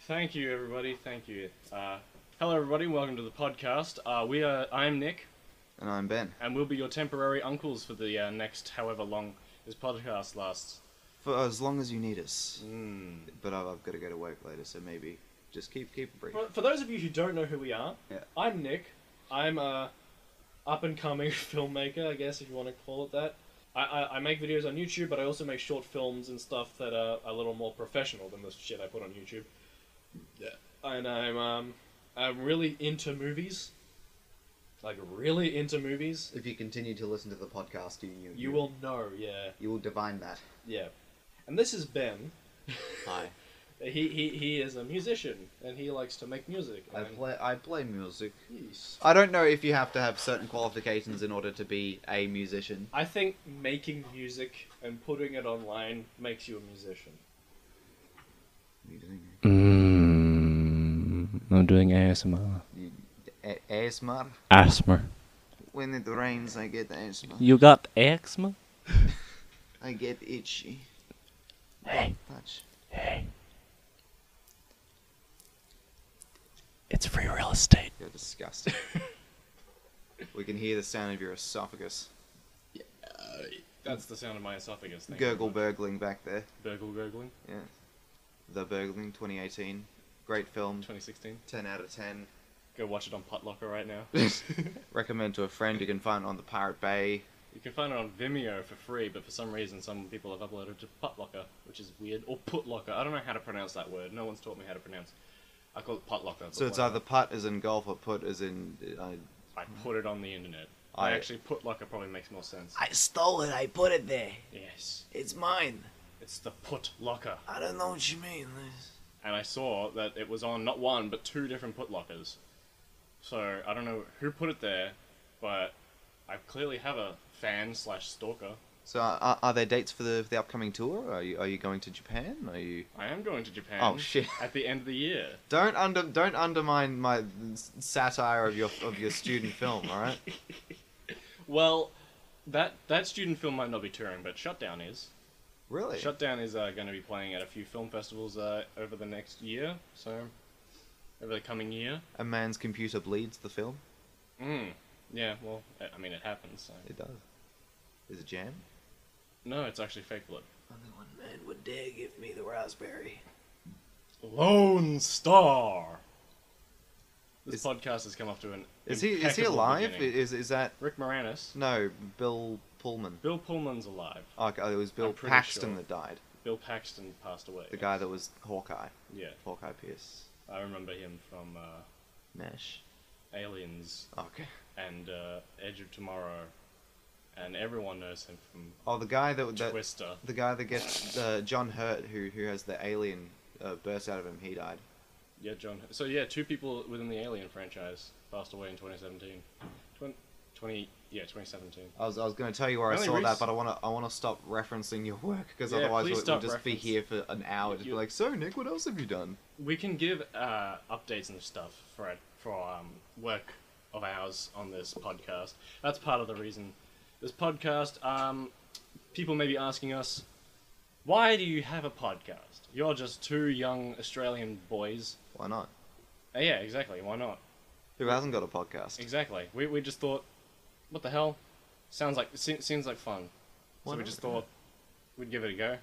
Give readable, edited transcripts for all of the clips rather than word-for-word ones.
Thank you, everybody. Thank you. Hello, everybody. Welcome to the podcast. I'm Nick. And I'm Ben. And we'll be your temporary uncles for the next however long this podcast lasts. For as long as you need us. But I've got to go to work later, so maybe just keep it brief. For those of you who don't know who we are, I'm Nick. I'm a up-and-coming filmmaker, I guess, if you want to call it that. I make videos on YouTube, but I also make short films and stuff that are a little more professional than the shit I put on YouTube. Yeah. And I'm really into movies. Like, really into movies. If you continue to listen to the podcast, you will know, yeah. You will divine that. Yeah. And this is Ben. Hi. He is a musician, and he likes to make music. I play music. Yes. I don't know if you have to have certain qualifications in order to be a musician. I think making music and putting it online makes you a musician. What are you doing? I'm doing ASMR. Asthma? Asthma. When it rains, I get asthma. You got eczema? I get itchy. Hey. Touch. Hey. It's free real estate. You're disgusting. We can hear the sound of your esophagus. Yeah, that's the sound of my esophagus. Gurgle burgling back there. Gurgling? Yeah. The Burgling, 2018. Great film. 2016. 10 out of 10. Go watch it on Putlocker right now. Recommend to a friend. You can find it on the Pirate Bay. You can find it on Vimeo for free, but for some reason some people have uploaded it to Putlocker, which is weird. Or Putlocker. I don't know how to pronounce that word. No one's taught me how to pronounce it. I call it Putlocker. So it's either putt as in golf or put as in... I put it on the internet. I actually Putlocker probably makes more sense. I stole it. I put it there. Yes. It's mine. It's the Putlocker. I don't know what you mean. And I saw that it was on not one, but two different Putlockers. So, I don't know who put it there, but I clearly have a fan/stalker. So are there dates for the upcoming tour? Are you going to Japan? I am going to Japan. Oh shit! At the end of the year. Don't undermine my satire of your student film. All right. Well, that student film might not be touring, but Shutdown is. Really? Shutdown is going to be playing at a few film festivals over the next year. So, over the coming year. A man's computer bleeds the film. Yeah. Well, I mean, it happens. So. It does. Is it jam? No, it's actually fake blood. Only one man would dare give me the raspberry. Lone Star. This podcast has come up to an. Is he alive? Beginning. Is that Rick Moranis? No, Bill Pullman. Bill Pullman's alive. Oh, it was Bill Paxton that died. Bill Paxton passed away. The guy that was Hawkeye. Yeah. Hawkeye Pierce. I remember him from Mesh. Aliens. Okay. And Edge of Tomorrow. And everyone knows him from the guy that Twister. The guy that gets John Hurt, who has the alien burst out of him. He died. Yeah, John. So yeah, two people within the Alien franchise passed away in 2017. 2017. I was going to tell you where I saw that, but I want to stop referencing your work because otherwise we'll just be here for an hour. Just be like, so Nick, what else have you done? We can give updates and stuff for work of ours on this podcast. That's part of the reason. This podcast, people may be asking us, why do you have a podcast? You're just two young Australian boys. Why not? Yeah, exactly. Why not? Who hasn't got a podcast? Exactly. We just thought, what the hell? Seems like fun. So we just thought we'd give it a go.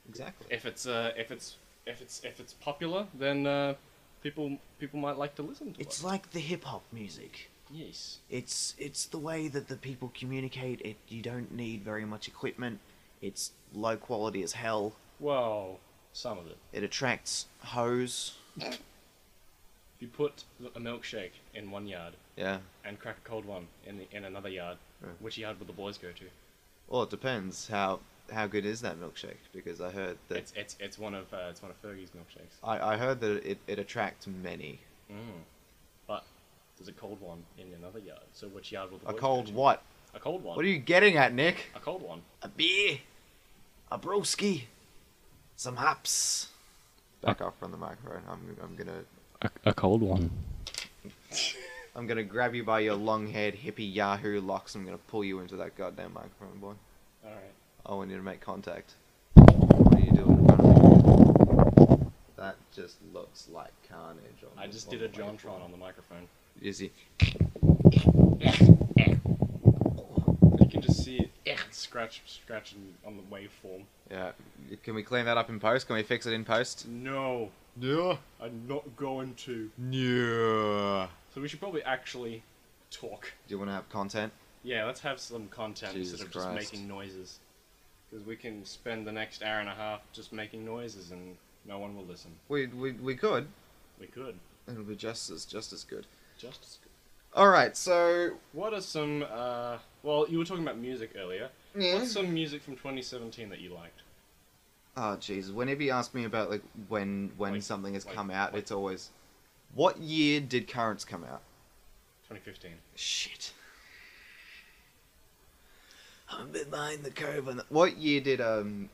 Exactly. If it's popular, then people might like to listen to it. It's like the hip hop music. Yes. It's the way that the people communicate. You don't need very much equipment. It's low quality as hell. Well, some of it. It attracts hoes. If you put a milkshake in one yard, yeah, and crack a cold one in another yard, which yard would the boys go to? Well, it depends. How good is that milkshake? Because I heard that it's one of Fergie's milkshakes. I heard that it attracts many. There's a cold one in another yard. So which yard will the boys A cold go to? what? A cold one. What are you getting at, Nick? A cold one. A beer. A broski. Some hops. Back off from the microphone. I'm gonna... A cold one. I'm gonna grab you by your long-haired hippie Yahoo locks. I'm gonna pull you into that goddamn microphone, boy. Alright. I want you to make contact. What are you doing in front of me? That just looks like carnage. I just did a JonTron on the microphone. Is he? You can just see it scratching on the waveform. Yeah. Can we clean that up in post? Can we fix it in post? No. Yeah. I'm not going to. Yeah. So we should probably actually talk. Do you want to have content? Yeah, let's have some content Jesus instead of Christ. just making noises. Because we can spend the next hour and a half just making noises and no one will listen. We could. We could. It'll be just as good. Just as good. Alright, so... What are some, well, you were talking about music earlier. Yeah. What's some music from 2017 that you liked? Oh, Jesus. Whenever you ask me about, like, when Like- something has like- come out, like- it's always... What year did Currents come out? 2015. Shit. I'm a bit behind the curve on that. What year did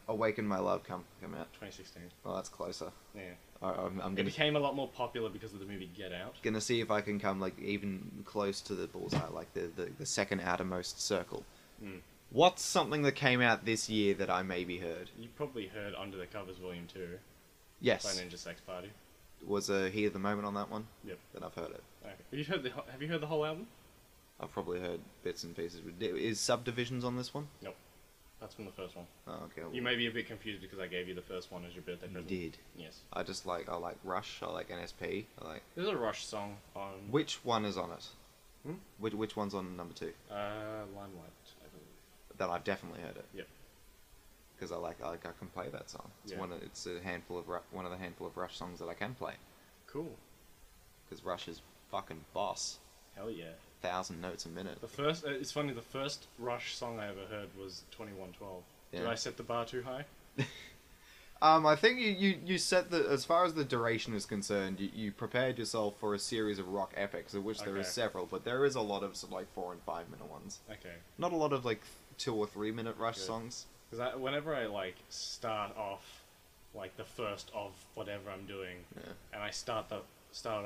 Awaken My Love come out? 2016. Well, that's closer. Yeah. I'm It gonna became a lot more popular because of the movie Get Out. gonna see if I can come like even close to the bullseye, like the second outermost circle. Mm. What's something that came out this year that I maybe heard? You probably heard Under the Covers Volume 2 by Yes. Ninja Sex Party. Was Hear the Moment on that one? Yep. Then I've heard it. Okay. Have you heard the whole album? I've probably heard bits and pieces. Is Subdivisions on this one? Nope. That's from the first one. Oh, okay. You may be a bit confused because I gave you the first one as your birthday You present. did. Yes. I like Rush. I like NSP. I like. There's a Rush song on... Which one is on it? Hmm? Which one's on number 2? Limelight, I believe. That I've definitely heard it. Yep. Because I can play that song. It's Yeah. one of the handful of Rush songs that I can play. Cool. Because Rush is fucking boss. Hell yeah. 1,000 notes a minute. The first... it's funny, the first Rush song I ever heard was 2112. Yeah. Did I set the bar too high? I think you set the, as far as the duration is concerned, you prepared yourself for a series of rock epics, of which there is Okay. several, but there is a lot of sort of like 4 and 5 minute ones. Okay. Not a lot of like 2 or 3 minute Rush Good. songs. Because whenever I, like, start off, like, the first of whatever I'm doing, Yeah. and I started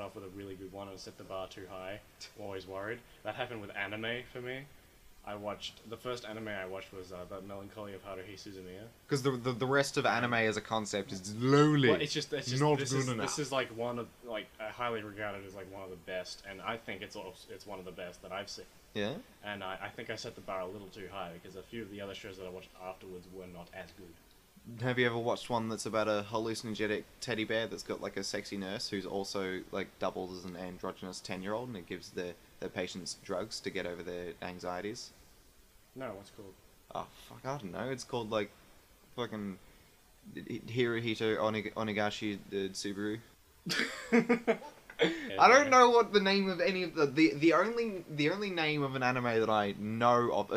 off with a really good one and set the bar too high, I'm always worried. That happened with anime for me. The first anime I watched was The Melancholy of Haruhi Suzumiya. Because the rest of anime as a concept is lowly. Well, it's just not this good is, enough. This is like one of, like, I highly regarded as like one of the best, and I think it's one of the best that I've seen. Yeah? And I think I set the bar a little too high because a few of the other shows that I watched afterwards were not as good. Have you ever watched one that's about a hallucinogenic teddy bear that's got like a sexy nurse who's also like doubles as an androgynous 10-year-old and it gives their patients drugs to get over their anxieties? No, what's it called? Oh, fuck, I don't know. It's called like fucking Hirohito Onagashi Subaru. I don't know what the name of any of the only name of an anime that I know of.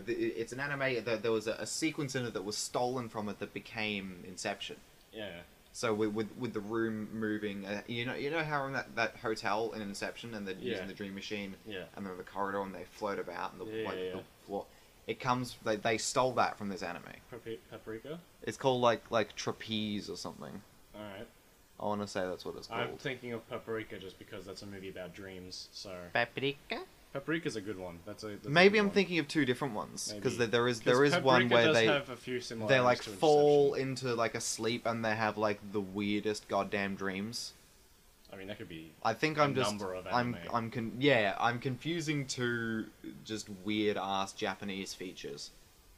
It's an anime that there was a sequence in it that was stolen from it that became Inception. Yeah. So with the room moving, you know how in that hotel in Inception and they're using the dream machine, Yeah. and then the corridor and they float about and the Yeah. floor. It comes. They stole that from this anime. Paprika? It's called like Trapeze or something. Alright. I want to say that's what it's called. I'm thinking of Paprika just because that's a movie about dreams, so... Paprika? Paprika's a good one. That's Maybe a good I'm one. thinking of 2 different ones because Maybe. there is Paprika one where does have a few similarities they like to fall Inception. into like a sleep and they have like the weirdest goddamn dreams. I mean, that could be I think a I'm just number of anime. I'm confusing 2 just weird ass Japanese features.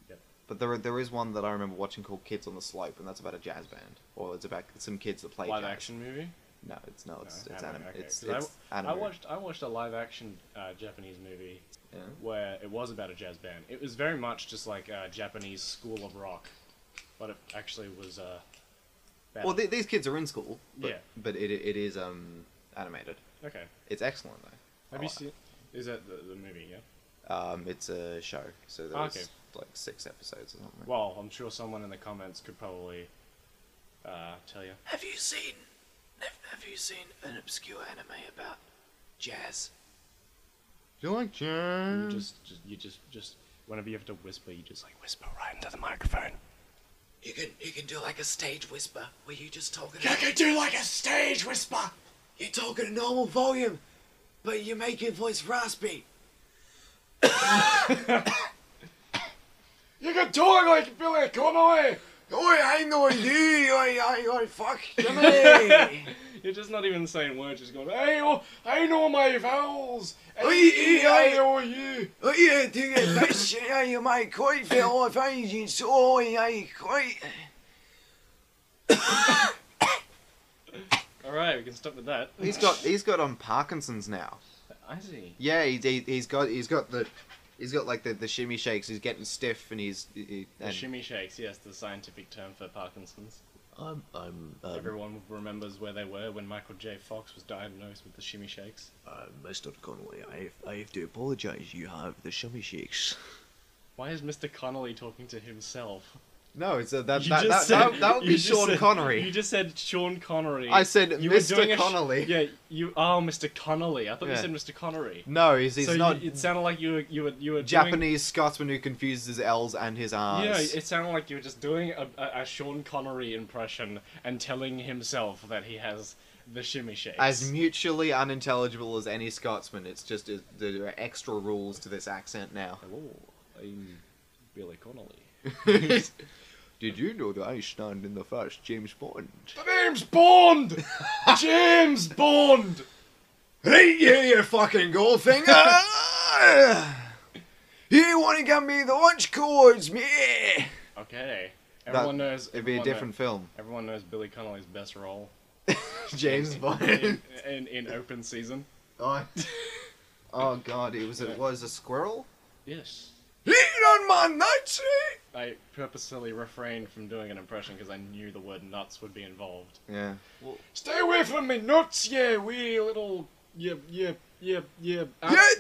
Yep. But there is one that I remember watching called Kids on the Slope, and that's about a jazz band, or it's about some kids that play Live jazz. action movie? No, it's Anime, anime. okay. It's 'Cause anime. I watched a live action Japanese movie Yeah. where it was about a jazz band. It was very much just like a Japanese school of rock, but it actually was better. Well, these kids are in school, but, Yeah. but it is animated. Okay. It's excellent though. Have you seen? Is that the movie? Yeah. It's a show, so there's Okay. like 6 episodes or something. Well, I'm sure someone in the comments could probably tell you. Have you seen an obscure anime about jazz? Do you like jazz? You just whenever you have to whisper, you just like whisper right into the microphone. You can do like a stage whisper where you just talking. You can do like a stage whisper. You're talking at normal volume, but you make your voice raspy. You can talk like Billy Connolly. I ain't no idea. I fuck Jimmy. You're just not even saying words. Just going, hey, oh, I know my vowels. I know you. Oh yeah, do you best you might quite feel if I so I quite. All right, we can stop with that. He's got Parkinson's now. I see. Yeah, he's got like the shimmy shakes. He's getting stiff and The shimmy shakes, yes, the scientific term for Parkinson's. Everyone remembers where they were when Michael J. Fox was diagnosed with the shimmy shakes. Mr. Connolly, I have to apologise. You have the shimmy shakes. Why is Mr. Connolly talking to himself? No, it's that would be You just Sean said- Connery. You just said Sean Connery. I said You were doing Mr. a Connolly. Yeah, Mr. Connolly. I thought you Yeah. said Mr. Connery. No, he's So not it sounded like you were Japanese Scotsman who confuses his L's and his R's. Yeah, it sounded like you were just doing a Sean Connery impression and telling himself that he has the shimmy shakes. As mutually unintelligible as any Scotsman. It's just there are extra rules to this accent now. Hello, I'm Billy Connolly. Did you know that I stand in the first James Bond? The name's Bond! James Bond! Hey, you fucking Goldfinger! You want to give me the lunch codes, me? Okay. Everyone knows. It'd be a different film. Everyone knows Billy Connolly's best role. James Bond. in open season. Oh god, it was a squirrel? Yes. Lean on my nuts, I purposely refrained from doing an impression because I knew the word nuts would be involved. Yeah. Stay away from me nuts, yeah, wee little... Yeah. You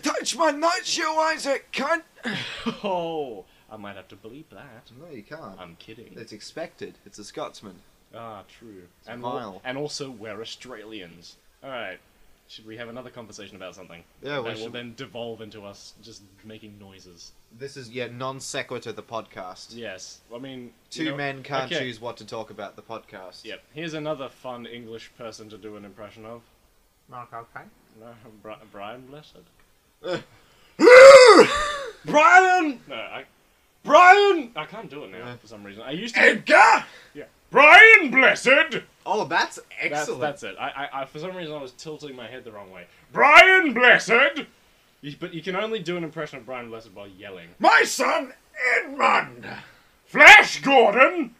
touch my nuts, you Isaac cunt! Oh, I might have to bleep that. No, you can't. I'm kidding. It's expected. It's a Scotsman. Ah, true. It's vile. And also, we're Australians. Alright, should we have another conversation about something? Yeah, we that will should. then devolve into us just making noises. This is, non sequitur the podcast. Yes, I mean... Two men can't okay. choose what to talk about the podcast. Yep, here's another fun English person to do an impression of. Mark, okay. No, Brian Blessed. Brian! No, Brian! I can't do it now for some reason. I used to... Edgar! Yeah. Brian Blessed! Oh, that's excellent. That's it. I for some reason I was tilting my head the wrong way. Brian Blessed! But you can only do an impression of Brian Blessed by yelling. My son, Edmund! Flash Gordon!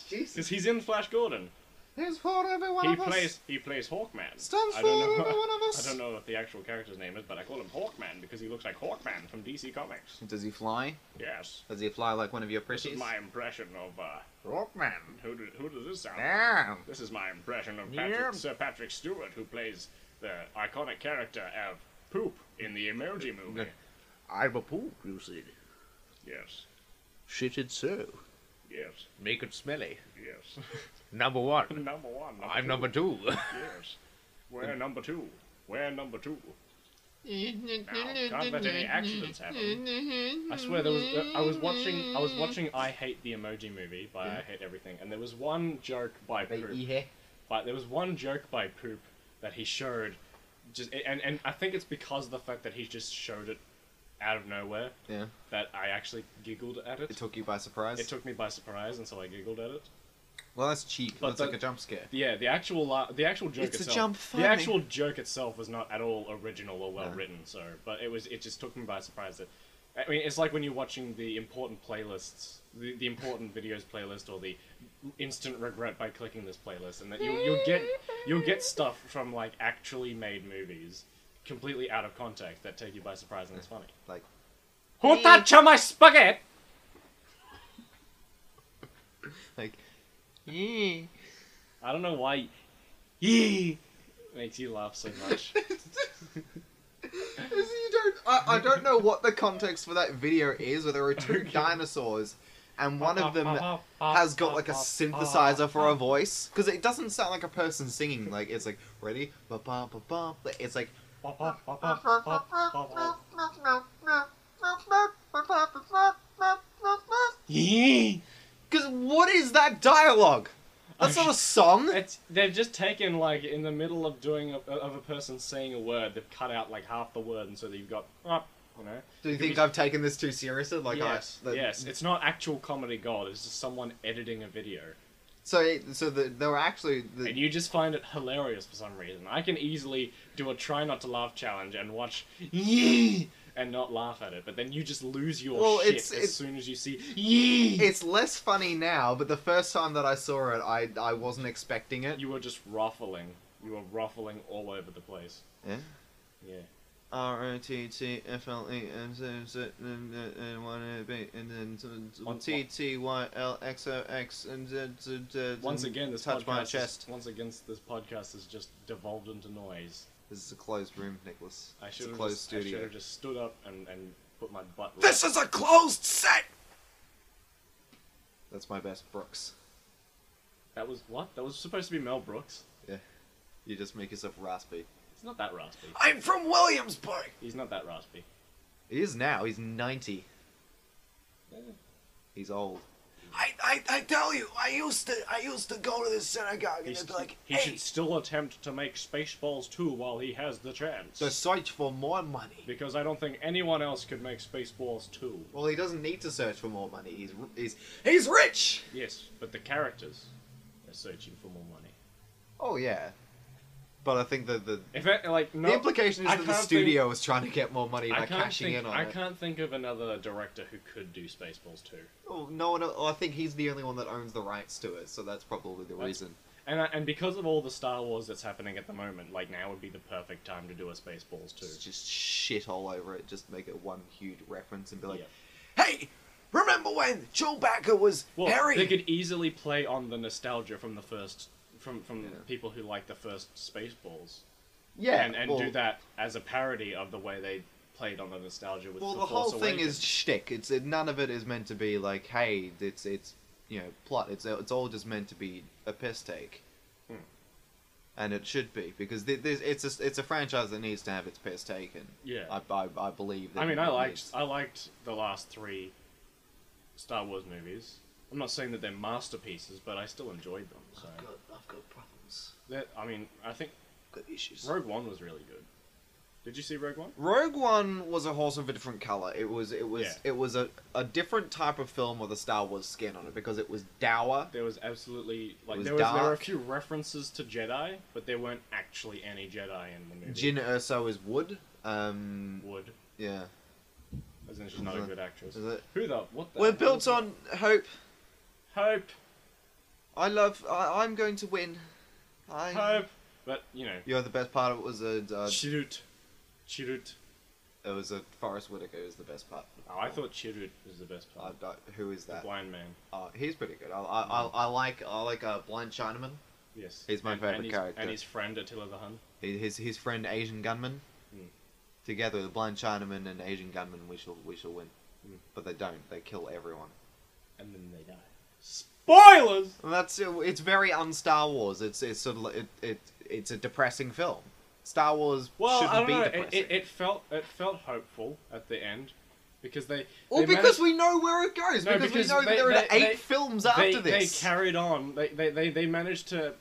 Jesus. Because he's in Flash Gordon. He's for every one of us. He plays Hawkman. Stands I for don't know, every one of us. I don't know what the actual character's name is, but I call him Hawkman because he looks like Hawkman from DC Comics. Does he fly? Yes. Does he fly like one of your This pretties? is my impression of, Hawkman. Who does this sound like? Yeah. This is my impression of Yeah. Sir Patrick Stewart, who plays the iconic character of Poop in the Emoji Movie. I'm a poop, you see. Yes. Shit it so. Yes. Make it smelly. Yes. Number one. Number one. I'm number two. Yes. We're number two. We're number two. Now, can't let any accidents happen. I swear there was. I was watching I Hate the Emoji Movie by I Hate Everything, and there was one joke by Poop. But there was one joke by Poop that he showed, and I think it's because of the fact that he just showed it out of nowhere. Yeah. That I actually giggled at it. It took you by surprise? It took me by surprise, and so I giggled at it. Well, that's cheap. But That's like a jump scare. Yeah, the actual joke It's itself. a jump The funny. actual joke itself was not at all original or well No. written. So, but it just took me by surprise that. I mean, it's like when you're watching the important playlists, the important videos playlist, or the instant regret by clicking this playlist, and that you'll get stuff from like actually made movies, completely out of context, that take you by surprise, and it's funny. Like, Who touched my spaghetti? like, I don't know why. Makes you laugh so much. I don't know what the context for that video is, where there are two dinosaurs, and one of them has got like a synthesizer for a voice, because it doesn't sound like a person singing. Like, it's like ready, ba ba ba ba. It's like Because what is that dialogue? That's not a song. They've just taken, like, in the middle of doing of a person saying a word, they've cut out like half the word, and so that you've got, you know. Do you think I've taken this too seriously? Like, yes, yes. It's not actual comedy gold. It's just someone editing a video. There were actually. And you just find it hilarious for some reason. I can easily do a try not to laugh challenge and watch and not laugh at it, but then you just lose your shit as soon as you see It's less funny now, but the first time that I saw it, I wasn't expecting it. You were just ruffling. You were ruffling all over the place. Yeah? Yeah. ROTTFLE and TTYLXOX and once again, this touch my podcast chest. Once again, this podcast has just devolved into noise. This is a closed room, Nicholas. I It's should a closed studio. I should have just stood up and put my butt. This is a closed set. That's my best Brooks. That was what? That was supposed to be Mel Brooks. Yeah, you just make yourself raspy. He's not that raspy. I'm from Williamsburg. He's not that raspy. He is now. He's 90. Yeah. He's old. I tell you, I used to go to the synagogue and they'd be like, he should still attempt to make Spaceballs 2 while he has the chance. to search for more money. Because I don't think anyone else could make Spaceballs 2. Well, he doesn't need to search for more money. He's rich. Yes, but the characters are searching for more money. Oh yeah, but I think the implication is that the studio was trying to get more money by cashing in on it. I can't think of another director who could do Spaceballs 2. Oh, no one. I think he's the only one that owns the rights to it, so that's probably the reason. And because of all the Star Wars that's happening at the moment, like now would be the perfect time to do a Spaceballs 2. Just shit all over it. Just make it one huge reference and be like, yeah. "Hey, remember when Chewbacca was Harry?" They could easily play on the nostalgia from the first, from people who like the first Spaceballs. Yeah, and do that as a parody of the way they played on the nostalgia with. Well, the the whole Force thing Awakens. is shtick. None of it is meant to be like, hey, it's plot. It's all just meant to be a piss take. And it should be, because it's a franchise that needs to have its piss taken. Yeah, I believe that. I mean, I liked the last 3 Star Wars movies. I'm not saying that they're masterpieces, but I still enjoyed them. So. I've got problems. I mean, I think Got issues. Rogue One was really good. Did you see Rogue One? Rogue One was a horse of a different color. It was a different type of film with a Star Wars skin on it, because it was dour. There was absolutely there dark. were a few references to Jedi, but there weren't actually any Jedi in the movie. Jyn Erso is wood. Wood. Yeah. As in she's not a good actress. Is it? Who the? What the? We're built on hope. Hope. I'm going to win. Hope. But the best part of it was Chirrut. It was a Forrest Whitaker is the best part. Oh, I thought Chirrut was the best part. Who is that? The blind man. He's pretty good. I like Blind Chinaman. Yes. He's my favorite character. And his friend Attila the Hun. His friend Asian Gunman. Together, the Blind Chinaman and Asian Gunman, we shall win. But they don't. They kill everyone. And then they die. Spoilers. Well, it's very un-Star Wars. It's sort of it's a depressing film. Star Wars shouldn't be depressing. It felt hopeful at the end, because because we know where it goes. No, because we know that there are 8 films after this. They carried on. They managed to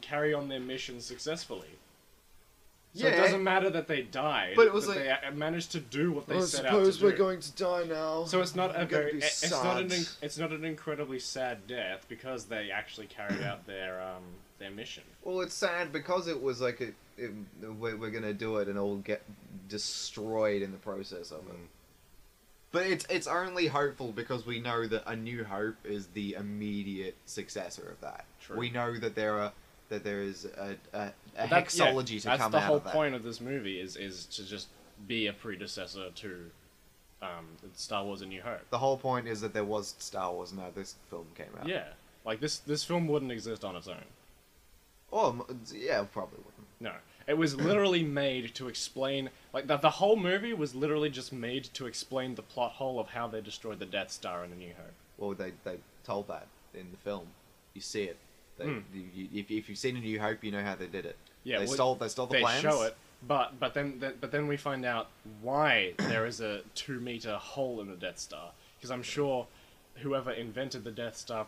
carry on their mission successfully. So it doesn't matter that they died, but it was they managed to do what they set out to do. I suppose we're going to die now. So it's not it's not an incredibly sad death, because they actually carried out their mission. Well, it's sad because it was like we're gonna do it and it'll get destroyed in the process of it. But it's only hopeful because we know that A New Hope is the immediate successor of that. True. We know that there is a hexology to come out of that. That's the whole point of this movie is to just be a predecessor to Star Wars: A New Hope. The whole point is that there was Star Wars, and now this film came out. Yeah, like this film wouldn't exist on its own. Oh, yeah, probably wouldn't. No, it was literally made to explain, like, the whole movie was literally just made to explain the plot hole of how they destroyed the Death Star in A New Hope. Well, they told that in the film. You see it. If you've seen A New Hope, you know how they did it. Yeah, they stole the plans. They show it, But then we find out why there is a 2-meter hole in the Death Star, because I'm sure whoever invented the Death Star,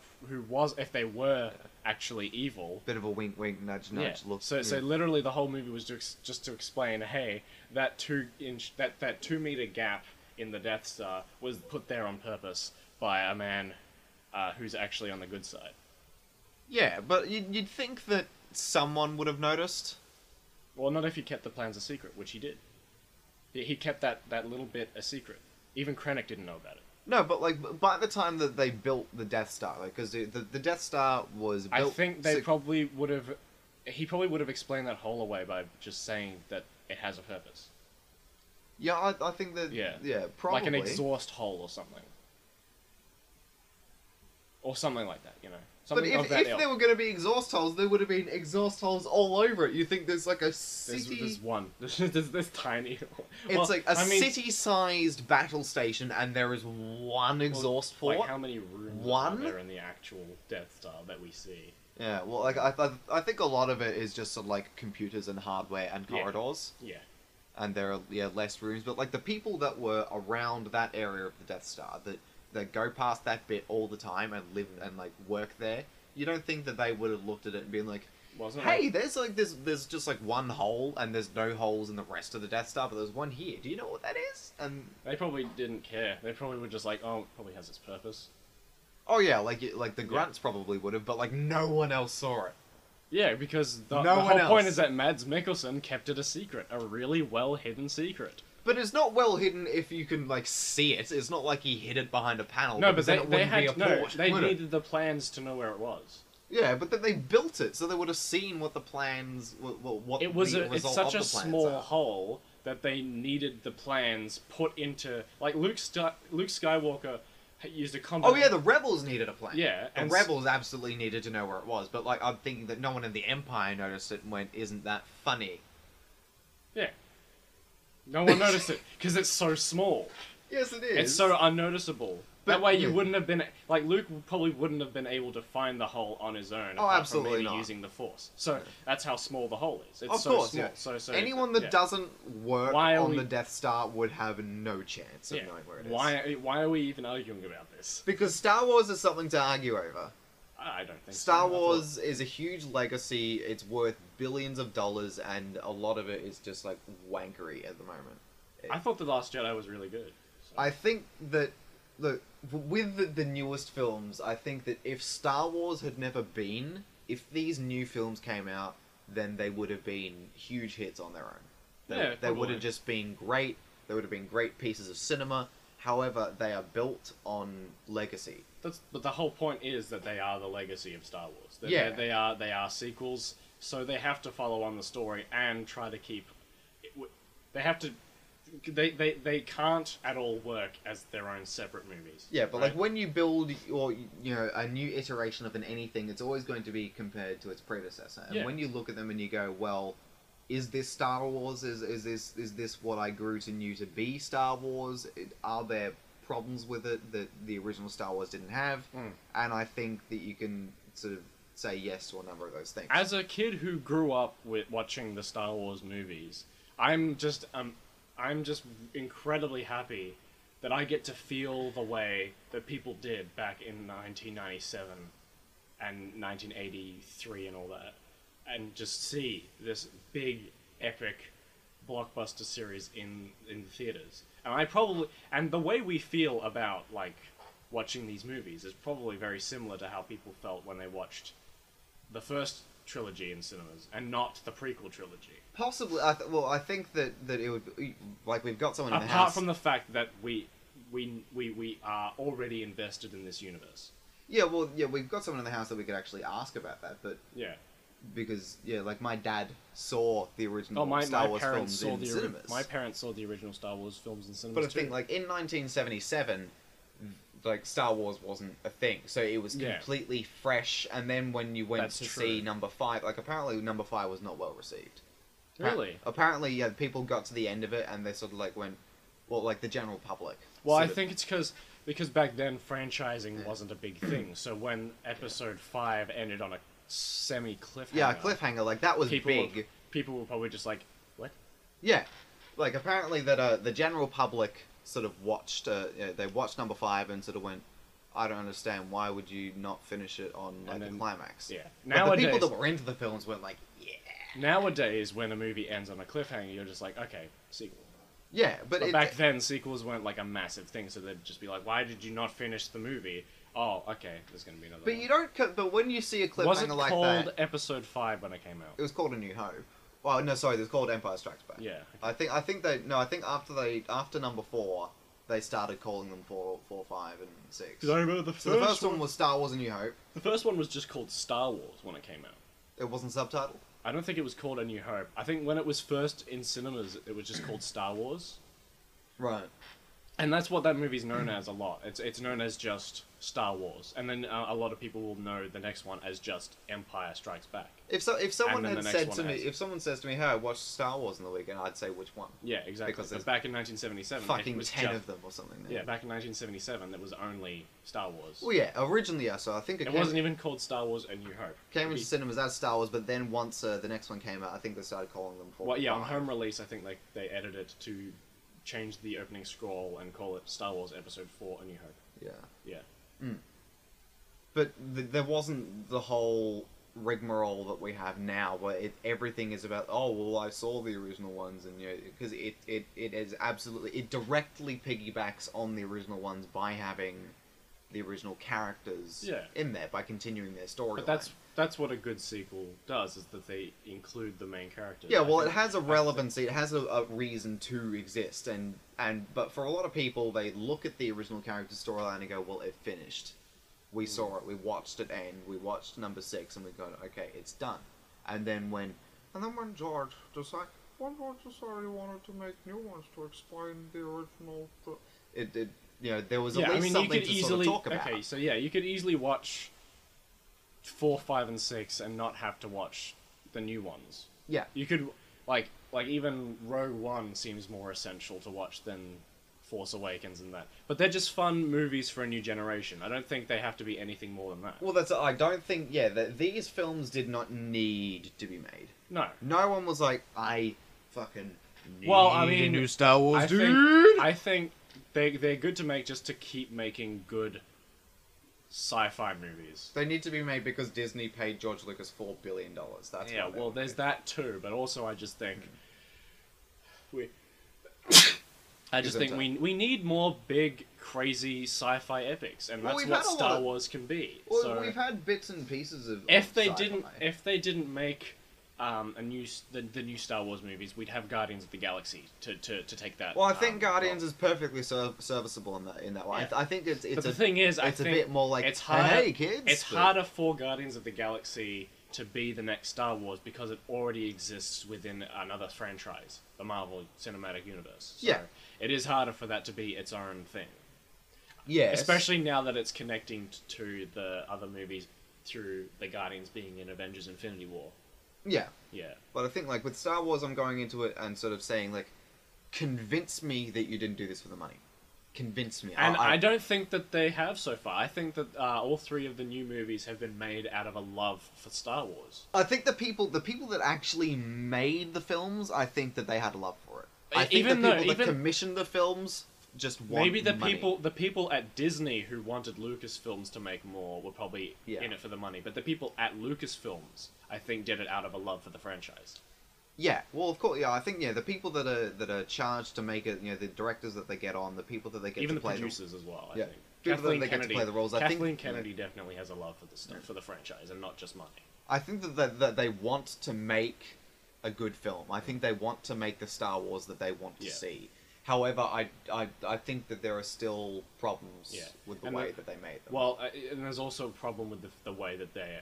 if they were actually evil, Bit of a wink, wink, nudge, nudge. Look. So literally the whole movie was just to explain, hey, that 2-meter gap in the Death Star was put there on purpose by a man who's actually on the good side. Yeah, but you'd think that someone would have noticed. Well, not if he kept the plans a secret, which he did. He kept that little bit a secret. Even Krennic didn't know about it. No, but like by the time that they built the Death Star, like because the Death Star was built, I think they probably would have. He probably would have explained that hole away by just saying that it has a purpose. Yeah, I think that. Yeah, probably like an exhaust hole or something. Or something like that, you know. But if there were going to be exhaust holes, there would have been exhaust holes all over it. You think there's like a city... There's one. There's tiny... It's like a city-sized battle station, and there is one exhaust port. Like how many rooms are there in the actual Death Star that we see? Yeah, well, like I think a lot of it is just sort of like computers and hardware and corridors. Yeah. And there are less rooms, but like the people that were around that area of the Death Star that go past that bit all the time and live and like work there, you don't think that they would have looked at it and been like, hey, there's just like one hole and there's no holes in the rest of the Death Star, but there's one here. Do you know what that is? And they probably didn't care. They probably were just like, oh, it probably has its purpose. Oh yeah, like the grunts probably would have, but like no one else saw it. Yeah, because the whole point is that Mads Mikkelsen kept it a secret, a really well hidden secret. But it's not well hidden if you can like see it. It's not like he hid it behind a panel. No, but they needed the plans to know where it was. Yeah, but then they built it, so they would have seen what the plans, what it was. It's such a small hole that they needed the plans put into. Like Luke Skywalker used a combat. Oh yeah, the Rebels needed a plan. Yeah, the Rebels absolutely needed to know where it was. But like, I'm thinking that no one in the Empire noticed it and went, "Isn't that funny?" Yeah. No one noticed it because it's so small. Yes, it is. It's so unnoticeable. But, that way you wouldn't have been... Like, Luke probably wouldn't have been able to find the hole on his own. Oh, absolutely not. Using the Force. So, that's how small the hole is. It's of so course, small. Yeah. So anyone that doesn't work on the Death Star would have no chance of knowing where it is. Why are we even arguing about this? Because Star Wars is something to argue over. I don't think Star Wars is a huge legacy. It's worth billions of dollars, and a lot of it is just, like, wankery at the moment. I thought The Last Jedi was really good. So. I think that, look, with the newest films, I think that if Star Wars had never been, if these new films came out, then they would have been huge hits on their own. They would have just been great. They would have been great pieces of cinema. However, they are built on legacy. But the whole point is that they are the legacy of Star Wars. They are sequels, so they have to follow on the story and try to keep... They have to... They can't at all work as their own separate movies. Yeah, but right? Like when you build a new iteration of anything, it's always going to be compared to its predecessor. And when you look at them and you go, well, is this Star Wars? Is this what I grew to knew to be Star Wars? Are there problems with it that the original Star Wars didn't have? And I think that you can sort of say yes to a number of those things. As a kid who grew up with watching the Star Wars movies, I'm just incredibly happy that I get to feel the way that people did back in 1997 and 1983 and all that, and just see this big, epic blockbuster series in the theaters. And the way we feel about like watching these movies is probably very similar to how people felt when they watched the first trilogy in cinemas and not the prequel trilogy. Possibly. I think that it would be, like we've got someone in the house. Apart from the fact that we are already invested in this universe. Yeah, well, we've got someone in the house that we could actually ask about that, but because like my dad saw the original Star Wars films in cinemas. My parents saw the original Star Wars films in cinemas. But I think like in 1977. Like Star Wars wasn't a thing, so it was completely fresh. And then when you went to see number 5, like apparently number 5 was not well received. Really? Apparently, people got to the end of it and they sort of like went, well, like the general public. Well, I think it's because back then franchising wasn't a big thing. So when Episode 5 ended on a semi cliffhanger, cliffhanger, like that was big. People were probably just like, what? Yeah, like apparently that the general public sort of watched they watched number 5 and sort of went, I don't understand, why would you not finish it on like the climax? Yeah. But the people that were into the films went like, yeah. Nowadays, when a movie ends on a cliffhanger, you're just like, okay, sequel. Yeah, but Back then, sequels weren't like a massive thing, so they'd just be like, why did you not finish the movie? Oh, okay, there's gonna be another But one. you don't. But when you see a cliffhanger Was it like called that, Episode 5 when it came out? it was called A New Hope. Well, no, sorry, it was called Empire Strikes Back. Yeah. I think after number 4, they started calling them 4, 5, and 6. Because I remember the first one was Star Wars: A New Hope. The first one was just called Star Wars when it came out. It wasn't subtitled. I don't think it was called A New Hope. I think when it was first in cinemas, it was just called Star Wars. Right. And that's what that movie's known as a lot. It's known as just Star Wars, and then a lot of people will know the next one as just Empire Strikes Back. If someone And then had the said next to one me, has- if someone says to me, "Hey, I watched Star Wars in the weekend," I'd say which one. Yeah, exactly. Because Because there's back in 1977, Fucking it was 10 just, of them or something. Yeah, back in 1977, there was only Star Wars. Well, yeah, originally, yeah. So I think It wasn't even called Star Wars: A New Hope. came into cinemas as Star Wars, but then once the next one came out, I think they started calling them 4. Well, yeah, on home release, I think they edited it to change the opening scroll and call it Star Wars Episode 4: A New Hope. Yeah. Yeah. But there wasn't the whole rigmarole that we have now, where everything is about, oh, well, I saw the original ones, and because it is absolutely, it directly piggybacks on the original ones by having the original characters in there, by continuing their story. But that's what a good sequel does, is that they include the main characters. Yeah, well, it has a relevancy, it has a reason to exist, but for a lot of people, they look at the original character storyline and go, well, it finished. We saw it, we watched it end, we watched number 6, and we go, okay, it's done. And then when George decided, he wanted to make new ones to explain the original, there was at least something to sort of talk about. Okay, so yeah, you could easily watch 4, 5, and 6 and not have to watch the new ones. Yeah. You could, like even Rogue One seems more essential to watch than Force Awakens and that. But they're just fun movies for a new generation. I don't think they have to be anything more than that. Well, I don't think, these films did not need to be made. No. No one was like, I fucking need a new Star Wars, dude! I think they're good to make just to keep making good sci-fi movies. They need to be made because Disney paid George Lucas $4 billion. That's yeah, well, there's that too, but also I just think we need more big, crazy sci-fi epics, and that's what Star Wars can be. Well, so we've had bits and pieces of if they sci-fi. didn't make the new Star Wars movies, we'd have Guardians of the Galaxy to take that. Well, I think Guardians is perfectly serviceable in that way. Yeah. I think it's. But the thing is, it's a bit more like, it's harder, hey kids. It's harder for Guardians of the Galaxy to be the next Star Wars because it already exists within another franchise, the Marvel Cinematic Universe. So yeah. It is harder for that to be its own thing. Yeah. Especially now that it's connecting to the other movies through the Guardians being in Avengers Infinity War. Yeah. Yeah. But I think, like, with Star Wars, I'm going into it and sort of saying, like, convince me that you didn't do this for the money. Convince me. And I don't think that they have so far. I think that all 3 of the new movies have been made out of a love for Star Wars. I think the people that actually made the films, I think that they had a love for it. I think Even the people that commissioned the films just want maybe the money. people at Disney who wanted Lucasfilms to make more were probably in it for the money. But the people at Lucasfilms, I think, did it out of a love for the franchise. Yeah, well, of course, yeah. I think the people that are charged to make it, the directors that they get on, the people that they get even to play the producers as well. I think people Kathleen that they Kennedy, get to play the roles. Kathleen Kennedy definitely has a love for the stuff for the franchise and not just money. I think that they want to make a good film. I think they want to make the Star Wars that they want to see. However, I think that there are still problems with the way that they made them. Well, and there's also a problem with the way that they're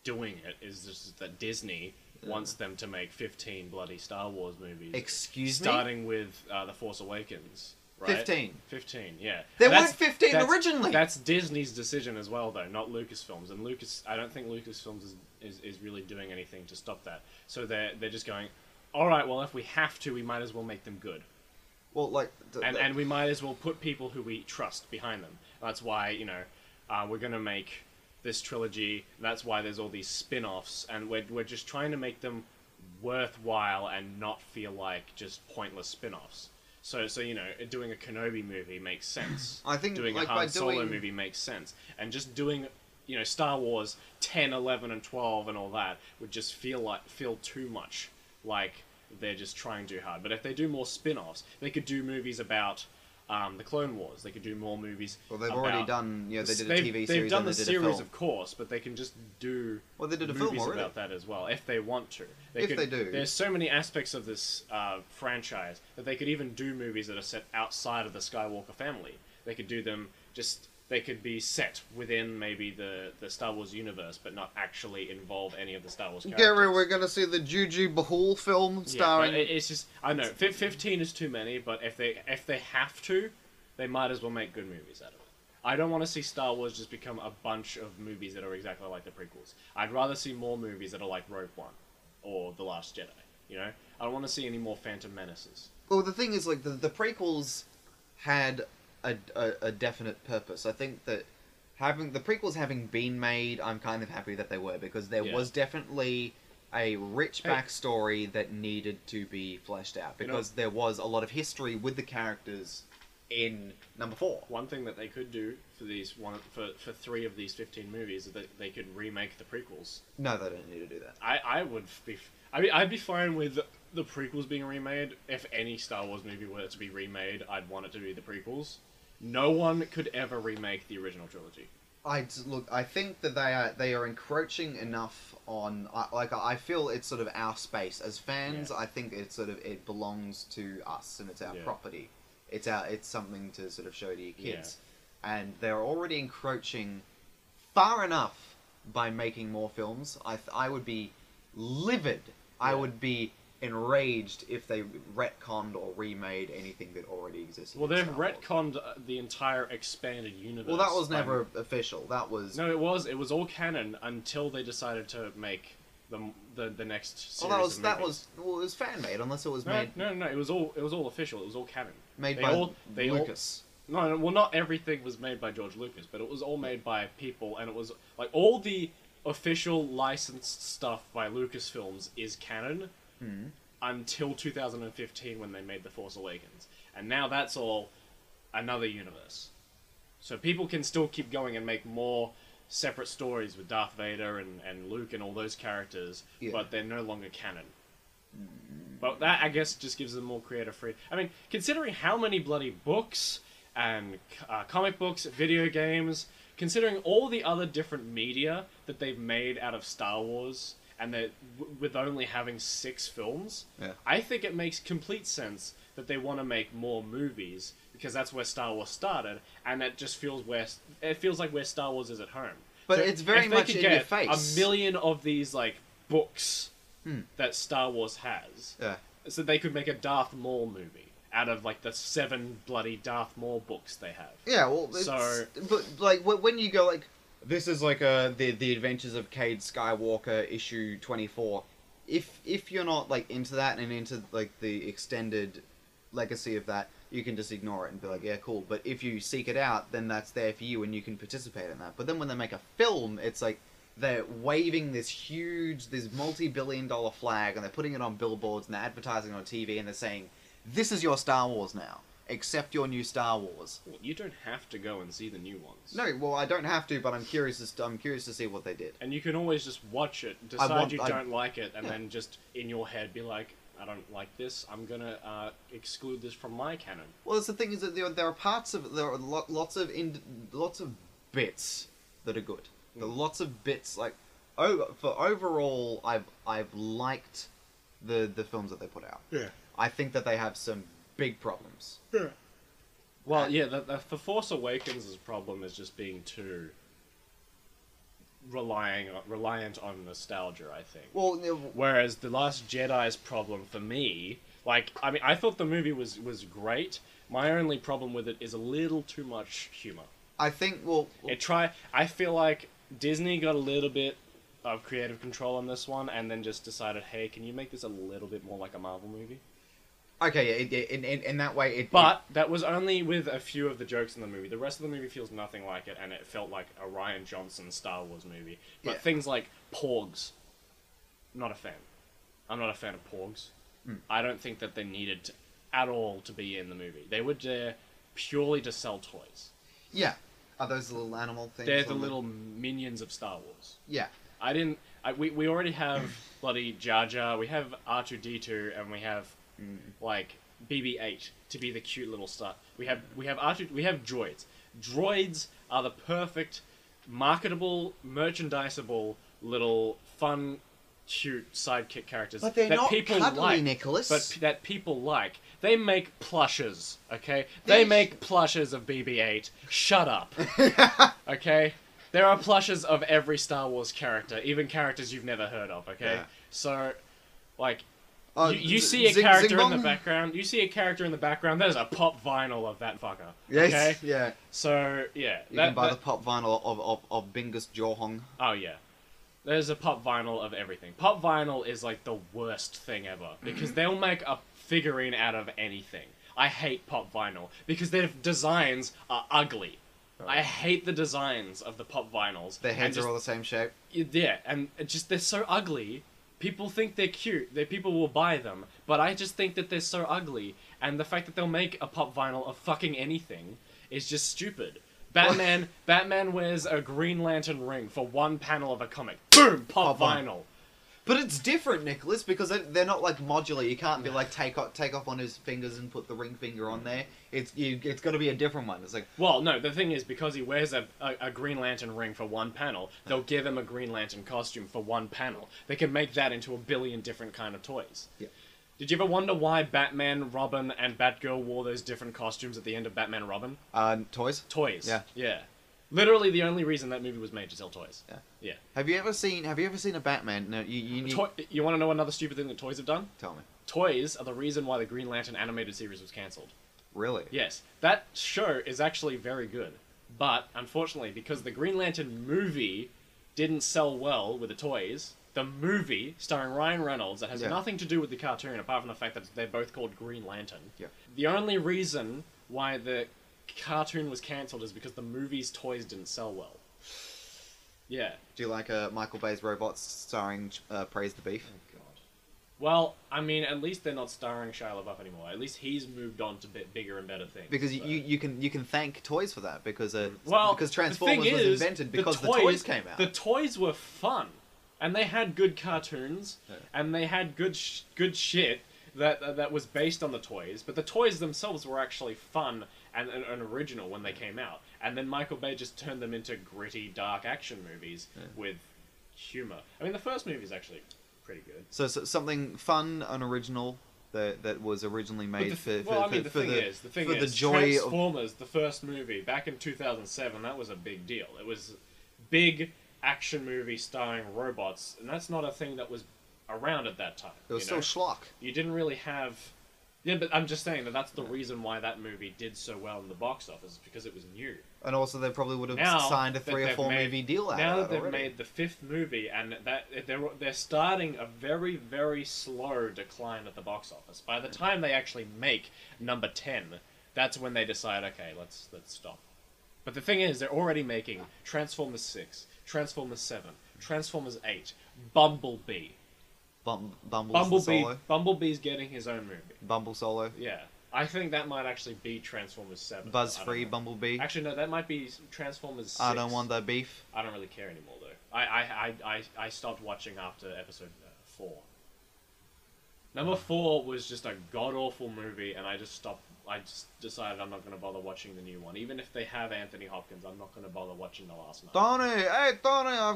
doing it, is just that Disney wants them to make 15 bloody Star Wars movies. Excuse me? Starting with The Force Awakens. Right? 15. 15, yeah. There weren't 15 originally! That's Disney's decision as well, though, not Lucasfilms. And I don't think Lucasfilms is really doing anything to stop that. So they're just going, alright, well, if we have to, we might as well make them good. Well, like... And we might as well put people who we trust behind them. That's why, we're going to make this trilogy. That's why there's all these spin-offs, and we're just trying to make them worthwhile and not feel like just pointless spin-offs. So you know, doing a Kenobi movie makes sense. I think doing like, a Han Solo movie makes sense, and just doing, you know, Star Wars 10, 11, and 12 and all that would just feel too much like they're just trying too hard. But if they do more spin-offs, they could do movies about the Clone Wars. They could do more movies. Well, they've already done. You know, they did a TV series. They've done and the they did series, a film. of course, but they can just do. Well, they did a movies film already about that as well if they want to. They do. There's so many aspects of this franchise that they could even do movies that are set outside of the Skywalker family. They could do them just. They could be set within maybe the Star Wars universe, but not actually involve any of the Star Wars characters. Gary, we're gonna see the Juju Bahul film starring. Yeah, it's just, I know 15 is too many, but if they have to, they might as well make good movies out of it. I don't want to see Star Wars just become a bunch of movies that are exactly like the prequels. I'd rather see more movies that are like Rogue One or The Last Jedi. You know, I don't want to see any more Phantom Menaces. Well, the thing is, like the prequels had a definite purpose. I think that having the prequels having been made, I'm kind of happy that they were, because there was definitely a rich backstory that needed to be fleshed out, because there was a lot of history with the characters in number 4. One thing that they could do for these for 3 of these 15 movies is that they could remake the prequels. No, they don't need to do that. I'd be fine with the prequels being remade. If any Star Wars movie were to be remade, I'd want it to be the prequels. No one could ever remake the original trilogy. I think that they are encroaching enough on. I feel it's sort of our space as fans. Yeah. I think it belongs to us, and it's our property. It's something to sort of show to your kids, and they're already encroaching far enough by making more films. I would be livid. Yeah. I would be enraged if they retconned or remade anything that already existed. Well, they've retconned the entire expanded universe. Well, that was never official. That was... No, it was. It was all canon until they decided to make the next series it was fan-made, unless it was made... No, it was all official. It was all canon. Made by Lucas. No, well, not everything was made by George Lucas, but it was all made by people, and it was, like, all the official licensed stuff by Lucasfilms is canon, until 2015 when they made The Force Awakens. And now that's all another universe. So people can still keep going and make more separate stories with Darth Vader and Luke and all those characters, but they're no longer canon. But that, I guess, just gives them more creative freedom. I mean, considering how many bloody books and comic books, video games, considering all the other different media that they've made out of Star Wars, and that with only having 6 films, I think it makes complete sense that they want to make more movies, because that's where Star Wars started, and it just feels like where Star Wars is at home. But so it's very much in your face. A million of these like books that Star Wars has, so they could make a Darth Maul movie out of like the 7 bloody Darth Maul books they have. Yeah, well, but like when you go like, this is like the Adventures of Cade Skywalker issue 24. If you're not like into that and into like the extended legacy of that, you can just ignore it and be like, yeah, cool. But if you seek it out, then that's there for you and you can participate in that. But then when they make a film, it's like they're waving this multi-billion-dollar flag, and they're putting it on billboards and they're advertising on TV, and they're saying, this is your Star Wars now. Accept your new Star Wars. Well, you don't have to go and see the new ones. No, well, I don't have to, but I'm curious to see what they did. And you can always just watch it, decide you don't like it, and then just in your head be like, I don't like this. I'm gonna exclude this from my canon. Well, the thing is that there are parts of there are lots of bits that are good. There are lots of bits like for overall, I've liked the films that they put out. Yeah. I think that they have some big problems. Yeah. Well, the Force Awakens' problem is just being too reliant on nostalgia, I think. Well, whereas The Last Jedi's problem for me, like, I mean, I thought the movie was great. My only problem with it is a little too much humor. I think, I feel like Disney got a little bit of creative control on this one, and then just decided, hey, can you make this a little bit more like a Marvel movie? Okay, in that way, But that was only with a few of the jokes in the movie. The rest of the movie feels nothing like it, and it felt like a Rian Johnson Star Wars movie. But things like Porgs, not a fan. I'm not a fan of porgs. Mm. I don't think that they needed at all to be in the movie. They were there purely to sell toys. Yeah. Are those the little animal things? They're the little minions of Star Wars. Yeah. We already have bloody Jar Jar, we have R2-D2, and we have, like, BB-8 to be the cute little stuff. We have droids. Droids are the perfect, marketable, merchandisable, little, fun, cute sidekick characters But they're that not people cuddly, like. Nicholas. But that people like. They make plushes, okay? They make plushes of BB-8. Shut up. Okay? There are plushes of every Star Wars character, even characters you've never heard of, okay? Yeah. So, like, Oh, you see a character in the background, there's a pop vinyl of that fucker, Yes, okay? yeah. So, yeah. You can buy the pop vinyl of Bingus Johong. Oh, yeah. There's a pop vinyl of everything. Pop vinyl is, like, the worst thing ever, because they'll make a figurine out of anything. I hate pop vinyl, because their designs are ugly. I hate the designs of the pop vinyls. Their heads are all the same shape. Yeah, and they're so ugly. People think they're cute. People will buy them. But I just think that they're so ugly. And the fact that they'll make a pop vinyl of fucking anything is just stupid. Batman wears a Green Lantern ring for one panel of a comic. Boom! Pop vinyl. But it's different, Nicholas, because they're not like modular. You can't be like take off on his fingers and put the ring finger on there. It's got to be a different one. It's like, well, no. The thing is, because he wears a Green Lantern ring for one panel, they'll give him a Green Lantern costume for one panel. They can make that into a billion different kind of toys. Yeah. Did you ever wonder why Batman, Robin, and Batgirl wore those different costumes at the end of Batman and Robin? Toys. Toys. Yeah. Yeah. Literally, the only reason that movie was made to sell toys. Yeah. Yeah. Have you ever seen a Batman? No, you need... You want to know another stupid thing that toys have done? Tell me. Toys are the reason why the Green Lantern animated series was cancelled. Really? Yes. That show is actually very good. But, unfortunately, because the Green Lantern movie didn't sell well with the toys, the movie, starring Ryan Reynolds, that has nothing to do with the cartoon, apart from the fact that they're both called Green Lantern. Yeah. The only reason why the cartoon was cancelled is because the movie's toys didn't sell well. Yeah. Do you like Michael Bay's Robots starring Praise the Beef? Oh, God. Well, I mean, at least they're not starring Shia LaBeouf anymore. At least he's moved on to bigger and better things. Because so. you can thank toys for that, because because Transformers was invented because the toys came out. The toys were fun, and they had good cartoons, and they had good shit that was based on the toys, but the toys themselves were actually fun and original when they came out. And then Michael Bay just turned them into gritty, dark action movies with humor. I mean, the first movie is actually pretty good. So something fun and original that was originally made for the joy of Transformers, the first movie, back in 2007, that was a big deal. It was big action movie starring robots, and that's not a thing that was around at that time. It was still schlock. You didn't really have... Yeah, but I'm just saying that's the reason why that movie did so well in the box office, because it was new. And also they probably would have signed a 3 or 4 movie deal out of it. Now that they've made the 5th movie, and that they're starting a very, very slow decline at the box office. By the time they actually make number 10, that's when they decide, okay, let's stop. But the thing is, they're already making Transformers 6, Transformers 7, Transformers 8, Bumblebee. Bumblebee's getting his own movie. Bumble Solo. Yeah. I think that might actually be Transformers 7. Buzz-free Bumblebee. Actually, no, that might be Transformers 6. I don't want that beef. I don't really care anymore, though. I stopped watching after episode 4. Number 4 was just a god-awful movie, and I just decided I'm not going to bother watching the new one. Even if they have Anthony Hopkins, I'm not going to bother watching the last night. Tony, I've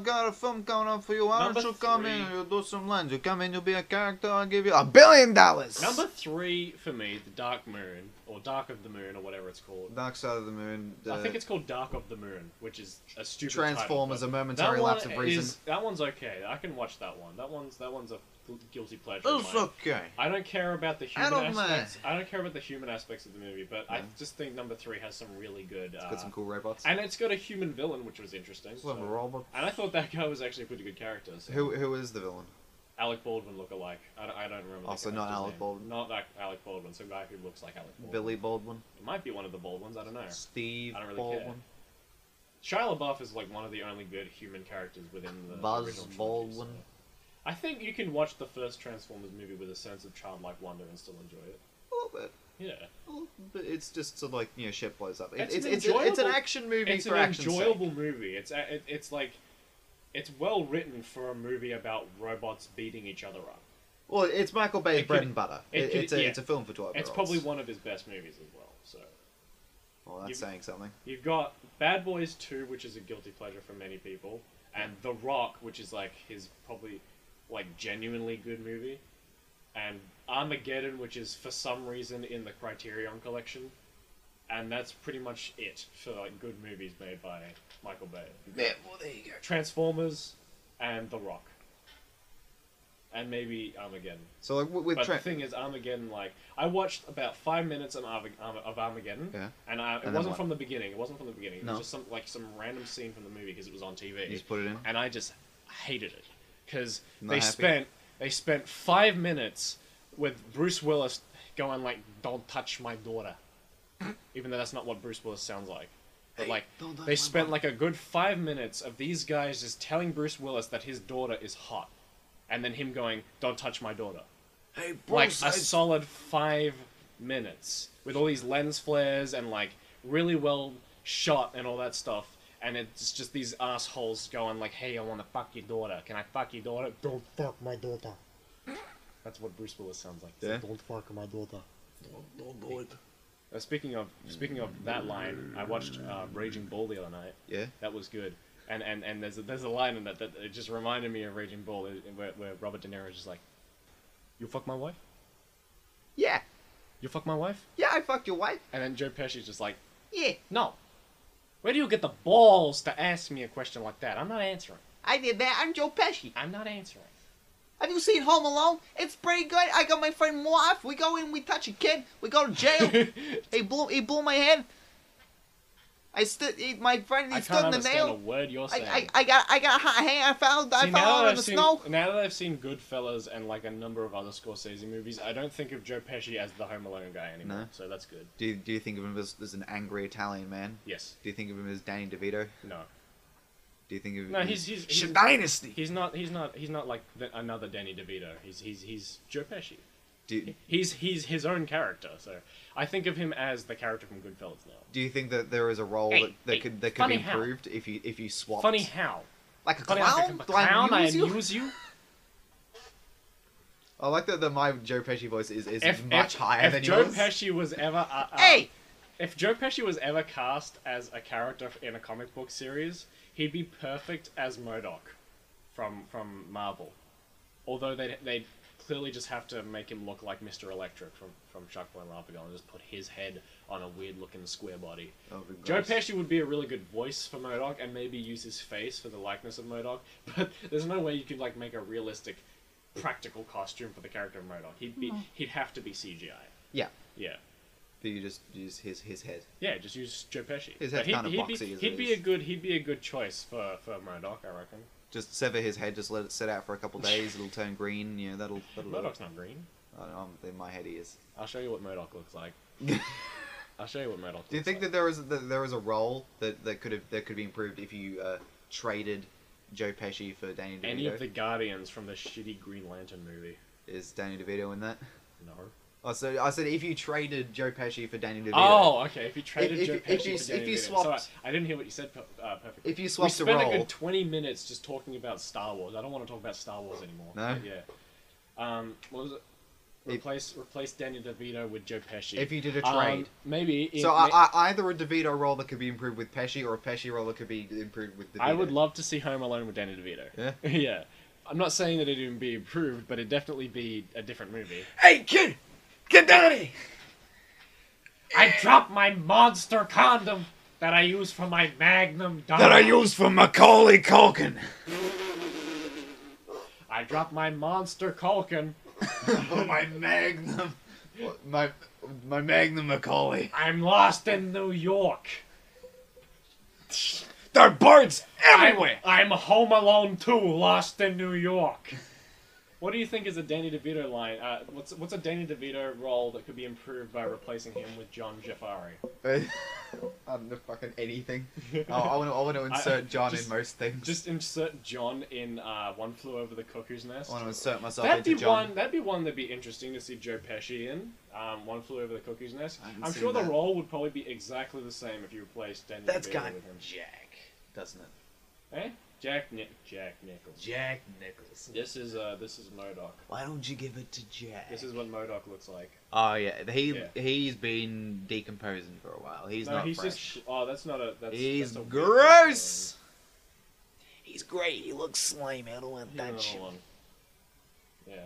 got a film coming up for you. Why don't you come in and you'll do some lines? You come in, you'll be a character, I'll give you $1 billion! Number 3, for me, The Dark Moon, or Dark of the Moon, or whatever it's called. Dark Side of the Moon. I think it's called Dark of the Moon, which is a stupid Transformers, title, a momentary lapse of reason. That one's okay. I can watch that one. That one's a guilty pleasure. It's okay. I don't care about the human aspects. I don't care about the human aspects of the movie, but I just think number 3 has some really good. It's got some cool robots. And it's got a human villain, which was interesting. Robots. And I thought that guy was actually a pretty good character. So. Who is the villain? Alec Baldwin look-alike. I don't remember. Also, not Alec Baldwin. Not Alec Baldwin. Some guy who looks like Alec Baldwin. Billy Baldwin. It might be one of the Baldwins. I don't know. Steve I don't really Baldwin. Care. Shia LaBeouf is like one of the only good human characters within the Buzz original Baldwin. Trilogy, so. I think you can watch the first Transformers movie with a sense of childlike wonder and still enjoy it. A little bit. Yeah. But it's just sort of like, you know, shit blows up. It's It's an action movie for action's sake. It's an enjoyable movie. It's like, it's well written for a movie about robots beating each other up. Well, it's Michael Bay's bread and butter. It's a film for 12-year-olds. It's probably one of his best movies as well. So. Well, that's saying something. You've got Bad Boys 2, which is a guilty pleasure for many people, and The Rock, which is like his probably like genuinely good movie, and Armageddon, which is for some reason in the Criterion collection, and that's pretty much it for like good movies made by Michael Bay. Yeah, well, there you go. Transformers and The Rock. And maybe Armageddon. So like but the thing is, Armageddon, like, I watched about 5 minutes of Armageddon, and it wasn't from the beginning. It wasn't from the beginning. It was just some random scene from the movie because it was on TV. You just put it in, and I just hated it because they spent 5 minutes with Bruce Willis going like, "Don't touch my daughter," even though that's not what Bruce Willis sounds like. But like, they spent like a good 5 minutes of these guys just telling Bruce Willis that his daughter is hot. And then him going, "Don't touch my daughter." Hey, Bruce, like a solid 5 minutes with all these lens flares and like really well shot and all that stuff. And it's just these assholes going like, "Hey, I want to fuck your daughter. Can I fuck your daughter?" "Don't fuck my daughter." That's what Bruce Willis sounds like. Yeah. "Don't fuck my daughter." Don't do it. Speaking of that line, I watched Raging Bull the other night. Yeah. That was good. And there's a line in that it just reminded me of Raging Bull, where Robert De Niro is just like, "You fuck my wife? Yeah. You fuck my wife?" Yeah, I fucked your wife. And then Joe Pesci's just like, "Yeah. No. Where do you get the balls to ask me a question like that? I'm not answering. I did that. I'm Joe Pesci. I'm not answering." Have you seen Home Alone? It's pretty good. I got my friend Morph. We go in, we touch a kid. We go to jail. he blew my head. My friend, he stood in the nail. I can't understand a word you're saying. I got a hot hand. I fell out in the snow. Now that I've seen Goodfellas and like a number of other Scorsese movies, I don't think of Joe Pesci as the Home Alone guy anymore. No. So that's good. Do you think of him as an angry Italian man? Yes. Do you think of him as Danny DeVito? No. Do you think of him? No, he's Dynasty. He's not like another Danny DeVito. He's Joe Pesci. He's his own character. So I think of him as the character from Goodfellas now. Do you think that there is a role that could be improved if you swapped? Funny how? Like a clown? Like a clown? I amuse you? I like that my Joe Pesci voice is much higher than yours. If Joe Pesci was ever cast as a character in a comic book series, he'd be perfect as MODOK from Marvel. Although they'd clearly just have to make him look like Mr. Electric from Sharkboy and Rapigal and just put his head on a weird-looking square body. Joe Pesci would be a really good voice for MODOK and maybe use his face for the likeness of MODOK, but there's no way you could like make a realistic, practical costume for the character of MODOK. He'd have to be CGI. Yeah. Yeah. Do you just use his head? Yeah, just use Joe Pesci. His head's kind of boxy. He'd be a good choice for MODOK, I reckon. Just sever his head. Just let it sit out for a couple days. It'll turn green. You know, that'll. MODOK's not green. I don't know. In my head, he is. I'll show you what MODOK looks like. I'll show you what MODOK looks like. Do you think that there was a role that could be improved if you traded Joe Pesci for Danny DeVito? Any of the Guardians from the shitty Green Lantern movie. Is Danny DeVito in that? No. Oh, so I said if you traded Joe Pesci for Danny DeVito. Oh, okay. If you traded Joe Pesci for Danny if you DeVito. swapped, Sorry, I didn't hear what you said perfectly. If you swapped the role, we role, spent a good 20 minutes just talking about Star Wars. I don't want to talk about Star Wars anymore. No. Yeah. What was it? Replace Danny DeVito with Joe Pesci. If you did a trade, maybe. Either a DeVito role that could be improved with Pesci, or a Pesci role that could be improved with DeVito. I would love to see Home Alone with Danny DeVito. Yeah. Yeah. I'm not saying that it'd be improved, but it'd definitely be a different movie. Hey, kid! Get down here! I dropped my monster condom that I use for my Magnum dog. That I use for Macaulay Culkin. I dropped my monster Culkin. My Magnum. My Magnum Macaulay. I'm lost in New York. There are birds everywhere. I'm Home Alone 2, lost in New York. What do you think is a Danny DeVito line? What's a Danny DeVito role that could be improved by replacing him with John Jafari? I don't know fucking anything. I want to insert John in most things. Just insert John in One Flew Over the Cuckoo's Nest. I want to insert myself into John. That'd be one that'd be interesting to see Joe Pesci in. One Flew Over the Cuckoo's Nest. I'm seen sure the that. role would probably be exactly the same if you replaced Danny That's DeVito got with him. Jack, doesn't it? Eh? Jack Nichols. Jack Nichols. This is MODOK. Why don't you give it to Jack? This is what MODOK looks like. Oh yeah, he's been decomposing for a while. He's not fresh. Just. Oh, that's not a. He's that's a weird gross. He's great. He looks slimy. I don't want feeling. that shit. Yeah.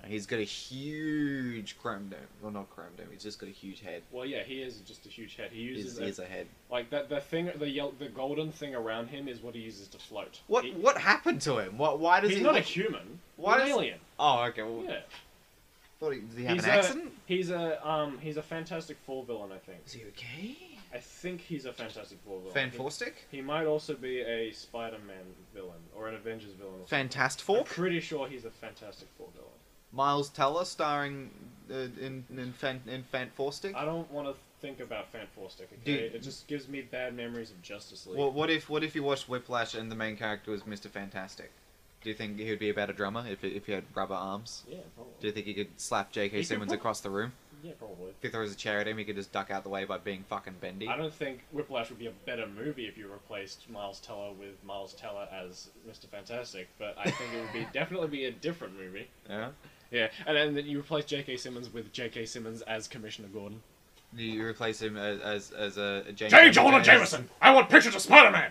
He's got a huge chrome dome. Well, not chrome dome. He's just got a huge head. Well, yeah, he is just a huge head. He uses He is a head. like that. The thing, the golden thing around him is what he uses to float. What happened to him? Why does he's he? not a human. Why He's an alien. Oh, okay. Well, Yeah. does he have an accent? He's a Fantastic Four villain, I think. Is he okay? I think he's a Fantastic Four villain. Fantastic? He might also be a Spider-Man villain or an Avengers villain. Or Fantastic I'm Four? pretty sure he's a Fantastic Four villain. Miles Teller starring in Fantastic? I don't want to think about Fantastic. Okay, Dude. it just gives me bad memories of Justice League. Well, what if you watched Whiplash and the main character was Mr. Fantastic? Do you think he would be a better drummer if he had rubber arms? Yeah, probably. Do you think he could slap J.K. Simmons across the room? Yeah, probably. If he throws a chair at him, he could just duck out the way by being fucking bendy. I don't think Whiplash would be a better movie if you replaced Miles Teller with Miles Teller as Mr. Fantastic, but I think it would be definitely be a different movie. Yeah? Yeah, and then you replace J.K. Simmons with J.K. Simmons as Commissioner Gordon. You replace him as a J. Jonah Jameson! I want pictures of Spider-Man!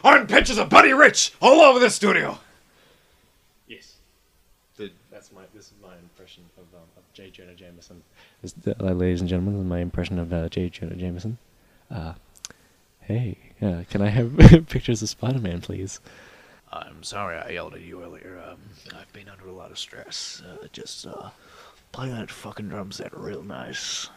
I want pictures of Buddy Rich all over the studio! Yes. The- This is my impression of J. Jonah Jameson. Ladies and gentlemen, my impression of J. Jonah Jameson. Hey, can I have pictures of Spider-Man, please? I'm sorry I yelled at you earlier. I've been under a lot of stress. Just playing that fucking drum set real nice.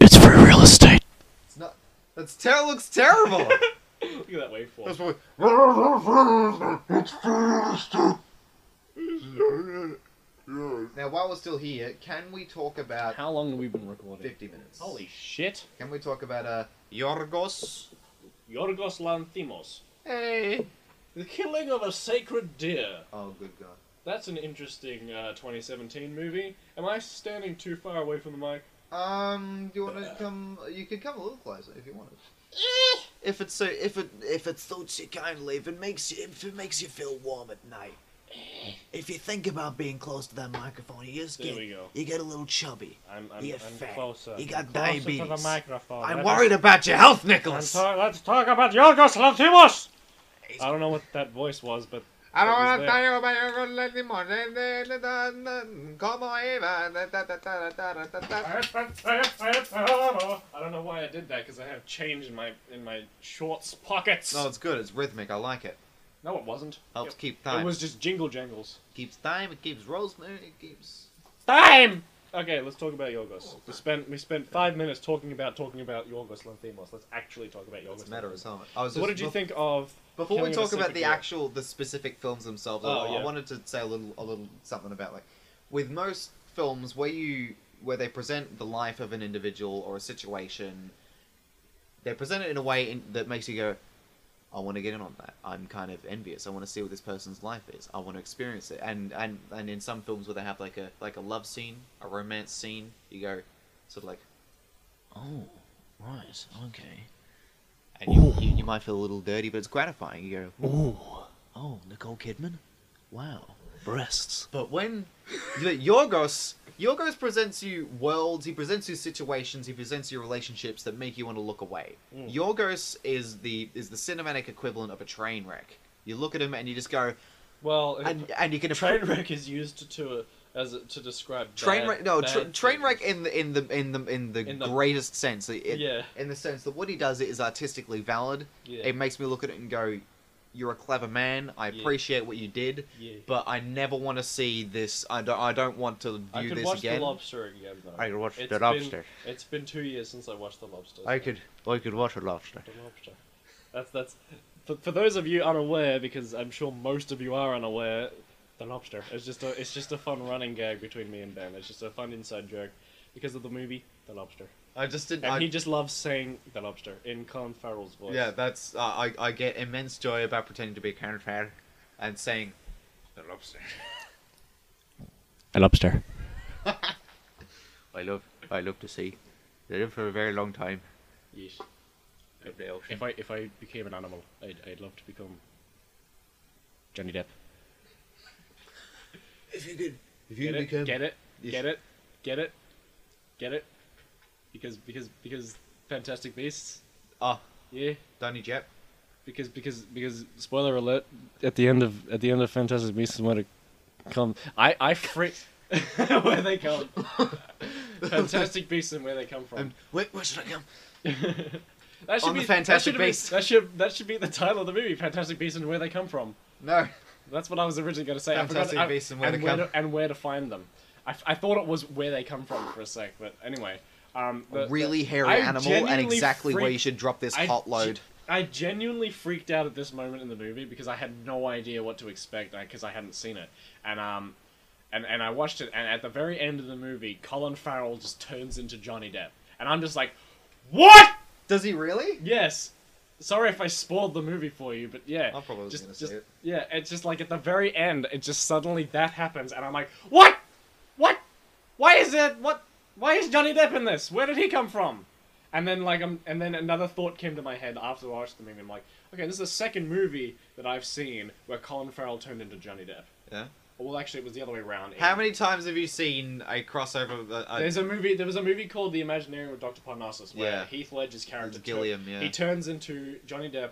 It's for real estate. It's not... looks terrible! Look at that waveform. That's what... Now, while we're still here, can we talk about... How long have we been recording? 50 minutes. Holy shit. Can we talk about, Yorgos? Yorgos Lanthimos. Hey! The killing of a sacred deer. Oh, good God. That's an interesting 2017 movie. Am I standing too far away from the mic? Do you want to come... You could come a little closer if you wanted. If it suits you kindly, if it makes you feel warm at night. If you think about being close to that microphone, you get a little chubby. I'm fat. closer. You got I'm closer diabetes. to the microphone. I'm worried about your health, Nicholas! Let's talk about Yorgos Lanthimos! I don't know what that voice was, but... I don't want to tell you about Yorgos Lanthimos. I don't know why I did that, because I have change in my shorts pockets. No, it's good. It's rhythmic. I like it. No, it wasn't. Helps keep time. It was just jingle jangles. Keeps time. It keeps rosemary. It keeps... Time! Okay, let's talk about Yorgos. We spent 5 minutes talking about Yorgos Lanthimos. Let's actually talk about Yorgos. It's meta as hell. So what did you think of... Before we Killing of a talk about Sacred the specific films themselves, Oh, yeah. I wanted to say a little something about, like, with most films where they present the life of an individual or a situation, they present it in a way that makes you go, I want to get in on that. I'm kind of envious. I want to see what this person's life is. I want to experience it. And in some films where they have like a love scene, a romance scene, you go sort of like, Oh, right, okay. and you might feel a little dirty, but it's gratifying. You go, Ooh. Oh, Nicole Kidman? Wow. Breasts. but when Yorgos presents you worlds, he presents you situations, he presents you relationships that make you want to look away. Yorgos is the cinematic equivalent of a train wreck. You look at him and you just go, Well, and you can train wreck is used to describe train bad, wreck. No, bad train wreck things. in the greatest sense. Yeah. In the sense that what he does is artistically valid. Yeah. It makes me look at it and go, "You're a clever man. I appreciate what you did, but I never want to see this. I don't want to I view could this watch again." The Lobster again, though. I could watch It's The been- Lobster. It's been 2 years since I watched The Lobster. I could watch The Lobster. The Lobster. That's For those of you unaware, because I'm sure most of you are unaware, the lobster. It's just a fun running gag between me and Ben. It's just a fun inside joke because of the movie The Lobster. He just loves saying The Lobster in Colin Farrell's voice. Yeah, that's I get immense joy about pretending to be Colin Farrell and saying The Lobster. A lobster. I love to see. They live for a very long time. Yes. If I became an animal, I'd love to become Johnny Depp. If you could Get it? Because Fantastic Beasts. Ah, Yeah. Johnny Depp. Because spoiler alert, at the end of Fantastic Beasts is when it comes. I freak where they come. Fantastic Beasts and where they come from. Where should I come? That should On be the Fantastic Beasts. That should be the title of the movie, Fantastic Beasts and Where They Come From. No. That's what I was originally going to say. Fantastic Beasts and Where They Come. And where to find them. I thought it was where they come from for a sec, but anyway. Really hairy animal and exactly where you should drop this hot load. I genuinely freaked out at this moment in the movie because I had no idea what to expect because I hadn't seen it. And I watched it, and at the very end of the movie, Colin Farrell just turns into Johnny Depp. And I'm just like, what?! Does he really? Yes. Sorry if I spoiled the movie for you, but yeah. I probably was going to say it. Yeah, it's just like at the very end, it just suddenly that happens, and I'm like, what? What? Why is that? What? Why is Johnny Depp in this? Where did he come from? And then and then another thought came to my head after I watched the movie. I'm like, okay, this is the second movie that I've seen where Colin Farrell turned into Johnny Depp. Yeah. Well, actually, it was the other way around. How many times have you seen a crossover? There was a movie called The Imaginarium with Dr. Parnassus where Heath Ledger's character Gilliam, he turns into Johnny Depp,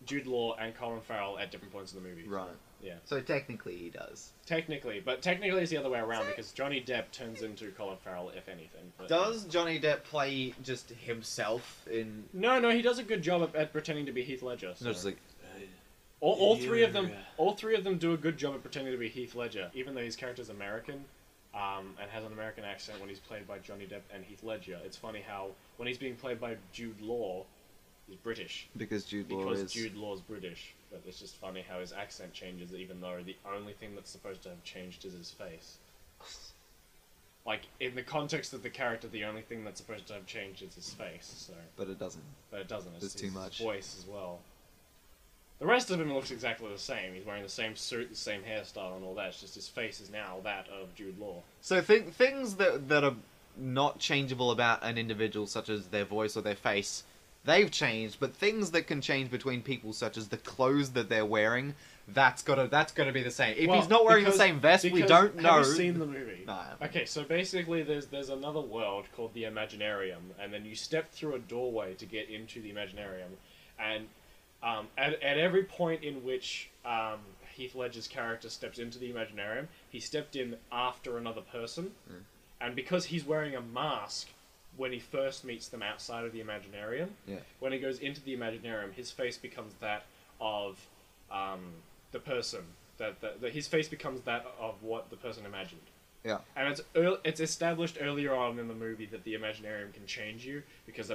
Jude Law, and Colin Farrell at different points in the movie. Right. Yeah. So technically he does. Technically it's the other way around because Johnny Depp turns into Colin Farrell, if anything. But, does Johnny Depp play just himself in? No, he does a good job at pretending to be Heath Ledger. So. No, just like. All three of them do a good job at pretending to be Heath Ledger, even though his character's American, and has an American accent when he's played by Johnny Depp and Heath Ledger. It's funny how when he's being played by Jude Law, he's British. Because Jude Law's British, but it's just funny how his accent changes, even though the only thing that's supposed to have changed is his face. Like, in the context of the character, the only thing that's supposed to have changed is his face, so... But it doesn't. It's too much. His voice as well. The rest of him looks exactly the same. He's wearing the same suit, the same hairstyle and all that. It's just his face is now that of Jude Law. So things that are not changeable about an individual, such as their voice or their face, they've changed, but things that can change between people, such as the clothes that they're wearing, that's gotta be the same. If he's not wearing the same vest, we don't know. Have you seen the movie? No. Okay, so basically there's another world called the Imaginarium, and then you step through a doorway to get into the Imaginarium, and at every point in which Heath Ledger's character steps into the Imaginarium, he stepped in after another person, and because he's wearing a mask when he first meets them outside of the Imaginarium, when he goes into the Imaginarium, his face becomes that of the person. His face becomes that of what the person imagined. Yeah. And it's established earlier on in the movie that the Imaginarium can change you because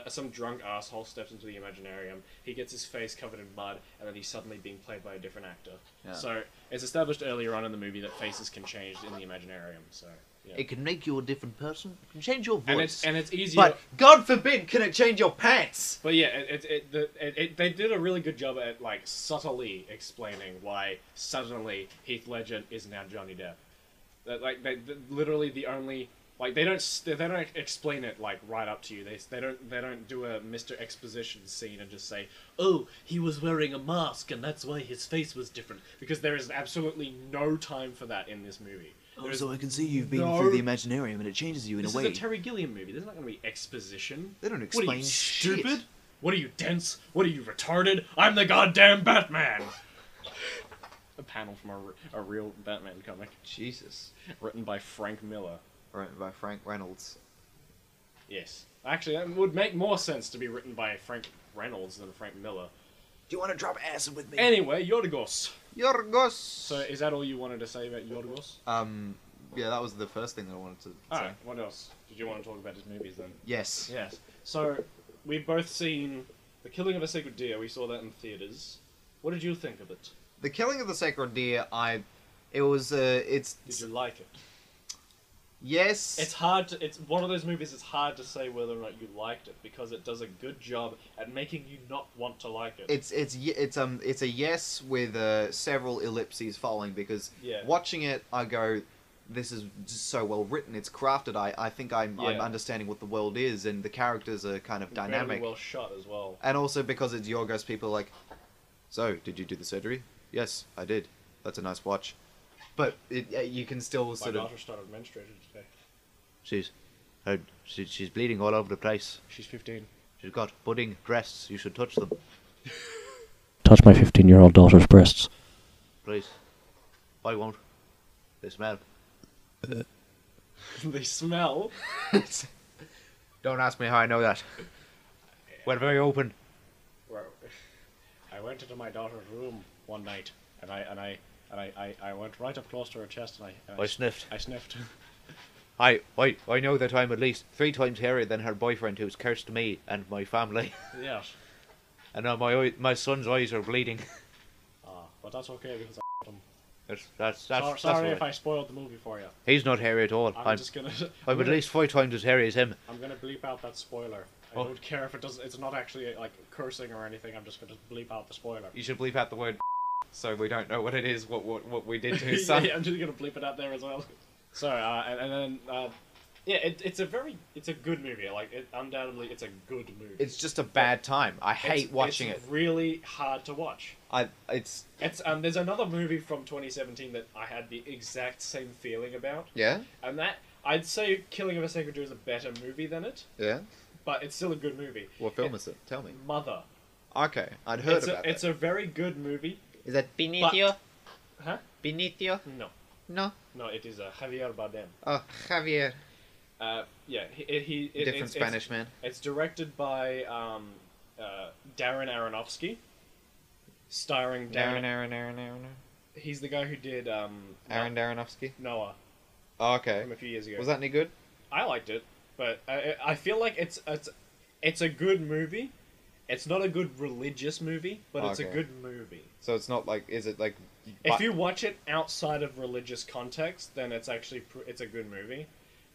some drunk asshole steps into the Imaginarium, he gets his face covered in mud, and then he's suddenly being played by a different actor. Yeah. So it's established earlier on in the movie that faces can change in the Imaginarium. So yeah. It can make you a different person. It can change your voice. And it's easier. But God forbid, can it change your pants? But yeah, they did a really good job at like subtly explaining why suddenly Heath Ledger is now Johnny Depp. Literally the only they don't explain it like right up to you. They don't do a Mr. Exposition scene and just say, oh, he was wearing a mask and that's why his face was different, because there is absolutely no time for that in this movie. So I can see you've been through the Imaginarium and it changes you in a way. This is a Terry Gilliam movie. There's not going to be exposition. They don't explain. What are you, stupid? What are you, dense? What are you, retarded? I'm the goddamn Batman! A panel from a real Batman comic. Jesus. Written by Frank Miller. Written by Frank Reynolds. Yes. Actually, that would make more sense to be written by Frank Reynolds than Frank Miller. Do you want to drop acid with me? Anyway, Yorgos. Yorgos! So, is that all you wanted to say about Yorgos? Yeah, that was the first thing that I wanted to say. Alright, what else? Did you want to talk about his movies then? Yes. Yes. So, we've both seen The Killing of a Sacred Deer. We saw that in theaters. What did you think of it? The Killing of the Sacred Deer, it's... Did you like it? Yes. It's hard to... It's one of those movies it's hard to say whether or not you liked it, because it does a good job at making you not want to like it. It's a yes with several ellipses following, because watching it, I go, this is just so well written, it's crafted, I think I'm understanding what the world is, and the characters are kind of dynamic. Very well shot as well. And also because it's Yorgos, people are like, so, did you do the surgery? Yes, I did. That's a nice watch. But you can still sort of... My daughter started menstruating today. She's bleeding all over the place. She's 15. She's got budding breasts. You should touch them. Touch my 15-year-old daughter's breasts. Please. I won't. They smell. They smell? Don't ask me how I know that. We're very open. I went into my daughter's room one night, and I went right up close to her chest, and I sniffed. I sniffed. I know that I'm at least 3 times hairier than her boyfriend, who's cursed me and my family. Yes. And now my son's eyes are bleeding. But that's okay because I him. That's sorry if I spoiled the movie for you. He's not hairy at all. I'm just gonna. I'm at least 5 times as hairy as him. I'm gonna bleep out that spoiler. I don't care if it doesn't. It's not actually like cursing or anything. I'm just gonna bleep out the spoiler. You should bleep out the word, so we don't know what it is. What we did to his son. Yeah, I'm just gonna bleep it out there as well. So and then it's a good movie. Like undoubtedly, it's a good movie. It's just a bad time. I hate watching it. It's really hard to watch. It's there's another movie from 2017 that I had the exact same feeling about. Yeah. And that I'd say Killing of a Sacred Deer is a better movie than it. Yeah. But it's still a good movie. What film is it? Tell me. Mother. Okay, I'd heard about it. It's a very good movie. Is that Benicio? Huh? Benicio? No. No. No, it is Javier Bardem. Oh, Javier. Yeah, he different Spanish man. It's directed by Darren Aronofsky, starring Darren. He's the guy who did Aaron Aronofsky. Noah. Oh, okay. From a few years ago. Was that any good? I liked it, but I feel like it's a good movie. It's not a good religious movie, but it's a good movie. So it's not like, is it like... If you watch it outside of religious context, then it's actually it's a good movie.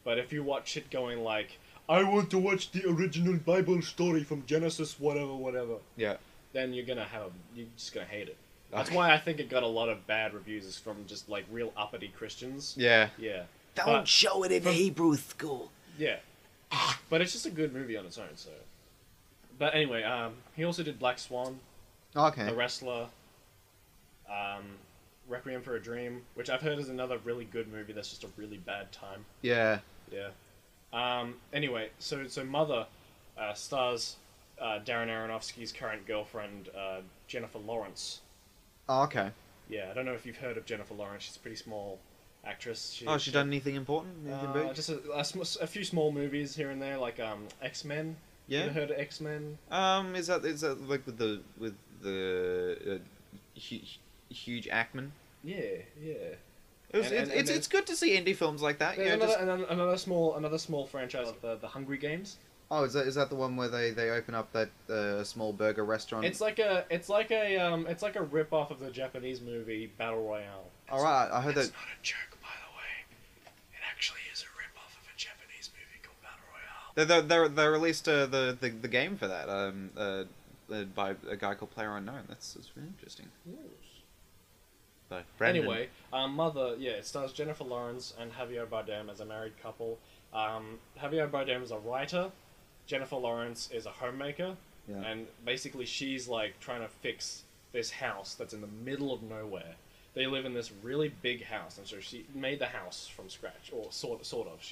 But if you watch it going like, I want to watch the original Bible story from Genesis, whatever. Yeah. Then you're just gonna hate it. That's why I think it got a lot of bad reviews, is from just like real uppity Christians. Yeah. Yeah. Don't show it in Hebrew school. Yeah. But it's just a good movie on its own, so. But anyway, he also did Black Swan. Okay. The Wrestler. Requiem for a Dream, which I've heard is another really good movie that's just a really bad time. Yeah. Yeah. Anyway, so Mother stars Darren Aronofsky's current girlfriend, Jennifer Lawrence. Oh, okay. Yeah, I don't know if you've heard of Jennifer Lawrence. She's a pretty small actress. She done anything important? Anything big? Just a few small movies here and there, like X-Men. Yeah. You ever heard of X-Men? Is that like with the huge Ackman? Yeah. It's good to see indie films like that. There's another small franchise, the Hungry Games. Oh, is that the one where they open up that small burger restaurant? It's like a rip off of the Japanese movie Battle Royale. All right, I heard that. It's not a joke, by the way. It actually is a rip off of a Japanese movie called Battle Royale. They released the game for that by a guy called PlayerUnknown. That's really interesting. Yes. So, anyway, Mother, it stars Jennifer Lawrence and Javier Bardem as a married couple. Javier Bardem is a writer. Jennifer Lawrence is a homemaker. Yeah. And basically she's like trying to fix this house that's in the middle of nowhere. They live in this really big house, and so she made the house from scratch, or sort of.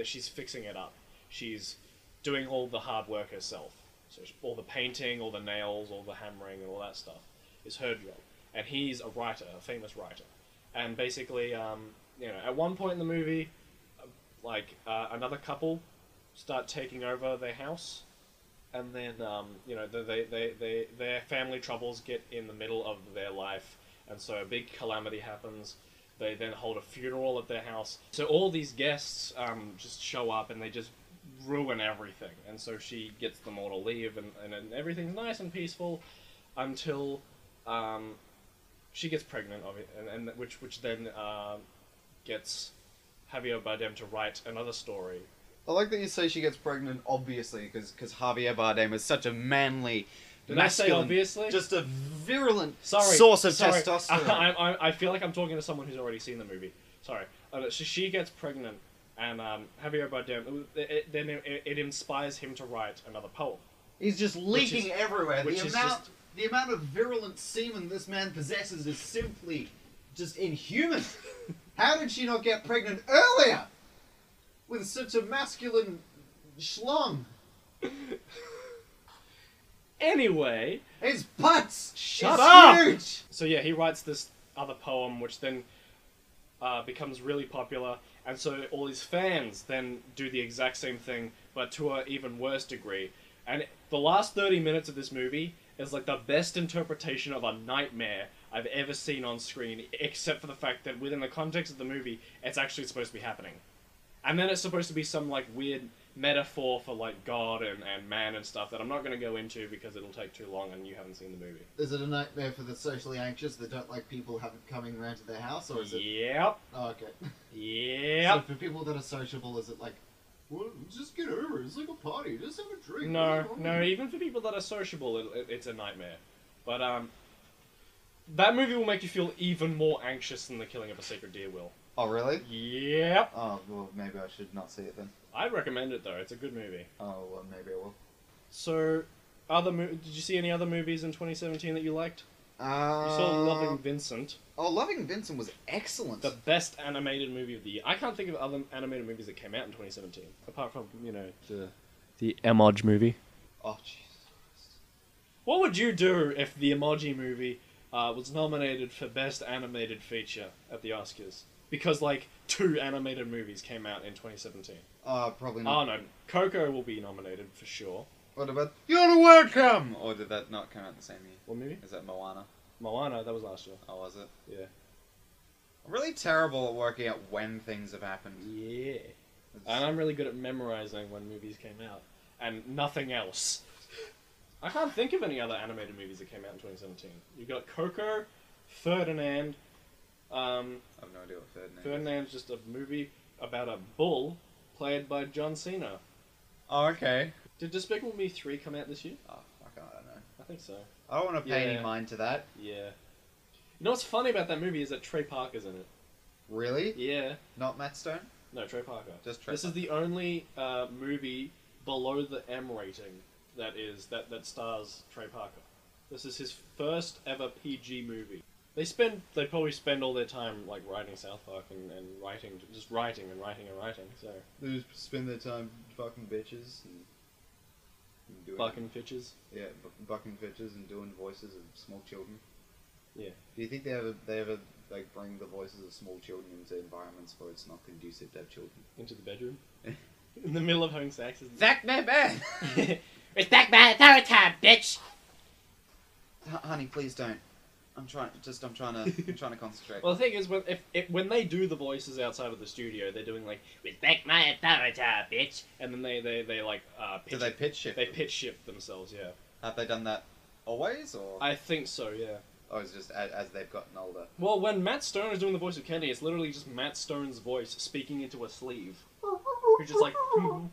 She's fixing it up. She's doing all the hard work herself. So all the painting, all the nails, all the hammering, and all that stuff is her job. And he's a writer, a famous writer. And basically, at one point in the movie, another couple start taking over their house, and then their family troubles get in the middle of their life, and so a big calamity happens. They then hold a funeral at their house. So all these guests just show up, and they just ruin everything. And so she gets them all to leave, and everything's nice and peaceful until she gets pregnant, and which then gets Javier Bardem to write another story. I like that you say she gets pregnant, obviously, because Javier Bardem is such a manly, Did masculine, I say obviously? just a virulent source of testosterone. I feel like I'm talking to someone who's already seen the movie. Sorry. So she gets pregnant, and Javier Bardem, it inspires him to write another poem. He's just leaking everywhere. The amount of virulent semen this man possesses is simply just inhuman. How did she not get pregnant earlier? With such a masculine schlong. Anyway, his butts. Shut up. Huge. So yeah, he writes this other poem, which then becomes really popular, and so all his fans then do the exact same thing, but to an even worse degree. And the last 30 minutes of this movie is like the best interpretation of a nightmare I've ever seen on screen, except for the fact that within the context of the movie, it's actually supposed to be happening. And then it's supposed to be some like weird metaphor for like God and man and stuff that I'm not going to go into because it'll take too long and you haven't seen the movie. Is it a nightmare for the socially anxious that don't like people coming around to their house, or is it... Yep. Oh, okay. Yep. So for people that are sociable, is it like, well, just get over it, it's like a party, just have a drink. No, even for people that are sociable, it's a nightmare. But that movie will make you feel even more anxious than The Killing of a Sacred Deer will. Oh, really? Yep. Oh, well, maybe I should not see it then. I'd recommend it, though. It's a good movie. Oh, well, maybe I will. So, did you see any other movies in 2017 that you liked? You saw Loving Vincent. Oh, Loving Vincent was excellent. The best animated movie of the year. I can't think of other animated movies that came out in 2017. Apart from, the Emoji movie. Oh, Jesus Christ. What would you do if the Emoji Movie was nominated for Best Animated Feature at the Oscars? Because, like, 2 animated movies came out in 2017. Probably not. Oh, no. Coco will be nominated, for sure. What about You're Welcome? Or did that not come out the same year? What movie? Is that Moana? Moana, that was last year. Oh, was it? Yeah. I'm really terrible at working out when things have happened. Yeah. And I'm really good at memorizing when movies came out. And nothing else. I can't think of any other animated movies that came out in 2017. You've got Coco, Ferdinand. I have no idea what Ferdinand is. Ferdinand's just a movie about a bull played by John Cena. Oh, okay. Did Despicable Me 3 come out this year? Oh, fuck, I don't know. I think so. I don't want to pay any mind to that. Yeah. You know what's funny about that movie is that Trey Parker's in it. Really? Yeah. Not Matt Stone? No, Trey Parker. Just Trey This Parker. is the only movie below the M rating that stars Trey Parker. This is his first ever PG movie. They probably spend all their time like writing South Park and writing, just writing and writing and writing. So They just spend their time fucking bitches and doing... fucking bitches. Yeah, bucking bitches and doing voices of small children. Yeah. Do you think they ever like bring the voices of small children into environments where it's not conducive to have children? Into the bedroom. In the middle of having sex. Zach, man, man. Respect my authority, bitch! Honey, please don't. I'm trying to concentrate. Well, the thing is, when they do the voices outside of the studio, they're doing like Respect my authority, bitch! and then they like pitch. Do they pitch shift? They pitch shift themselves, yeah. Have they done that always, or? I think so, yeah. Or is it just as they've gotten older? Well, when Matt Stone is doing the voice of Kenny, it's literally just Matt Stone's voice speaking into a sleeve. Who's just like, and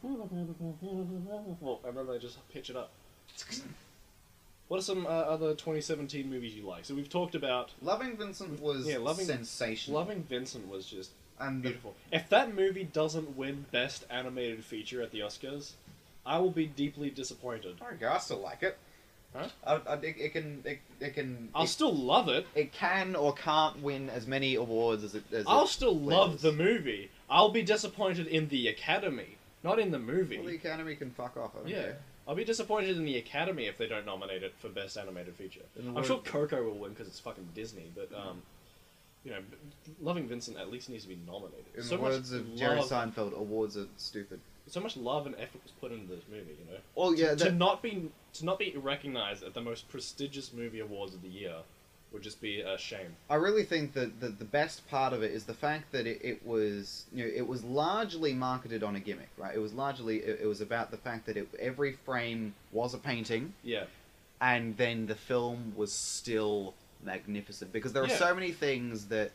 then they just pitch it up. What are some other 2017 movies you like? So we've talked about... Loving Vincent was sensational. Loving Vincent was just and beautiful. If that movie doesn't win Best Animated Feature at the Oscars, I will be deeply disappointed. Okay, I still like it. Huh? It can. I'll still love it. It can or can't win as many awards as it. I'll still love the movie. I'll be disappointed in the Academy, not in the movie. Well, the Academy can fuck off. Yeah. I'll be disappointed in the Academy if they don't nominate it for Best Animated Feature. I'm sure Coco will win because it's fucking Disney, but Loving Vincent at least needs to be nominated. In the words of Jerry Seinfeld, awards are stupid. So much love and effort was put into this movie, you know. Well, yeah, to not be recognized at the most prestigious movie awards of the year would just be a shame. I really think that the best part of it is the fact that it was, you know, it was largely marketed on a gimmick, right? It was largely, it was about the fact that every frame was a painting. Yeah. And then the film was still magnificent, because there are so many things that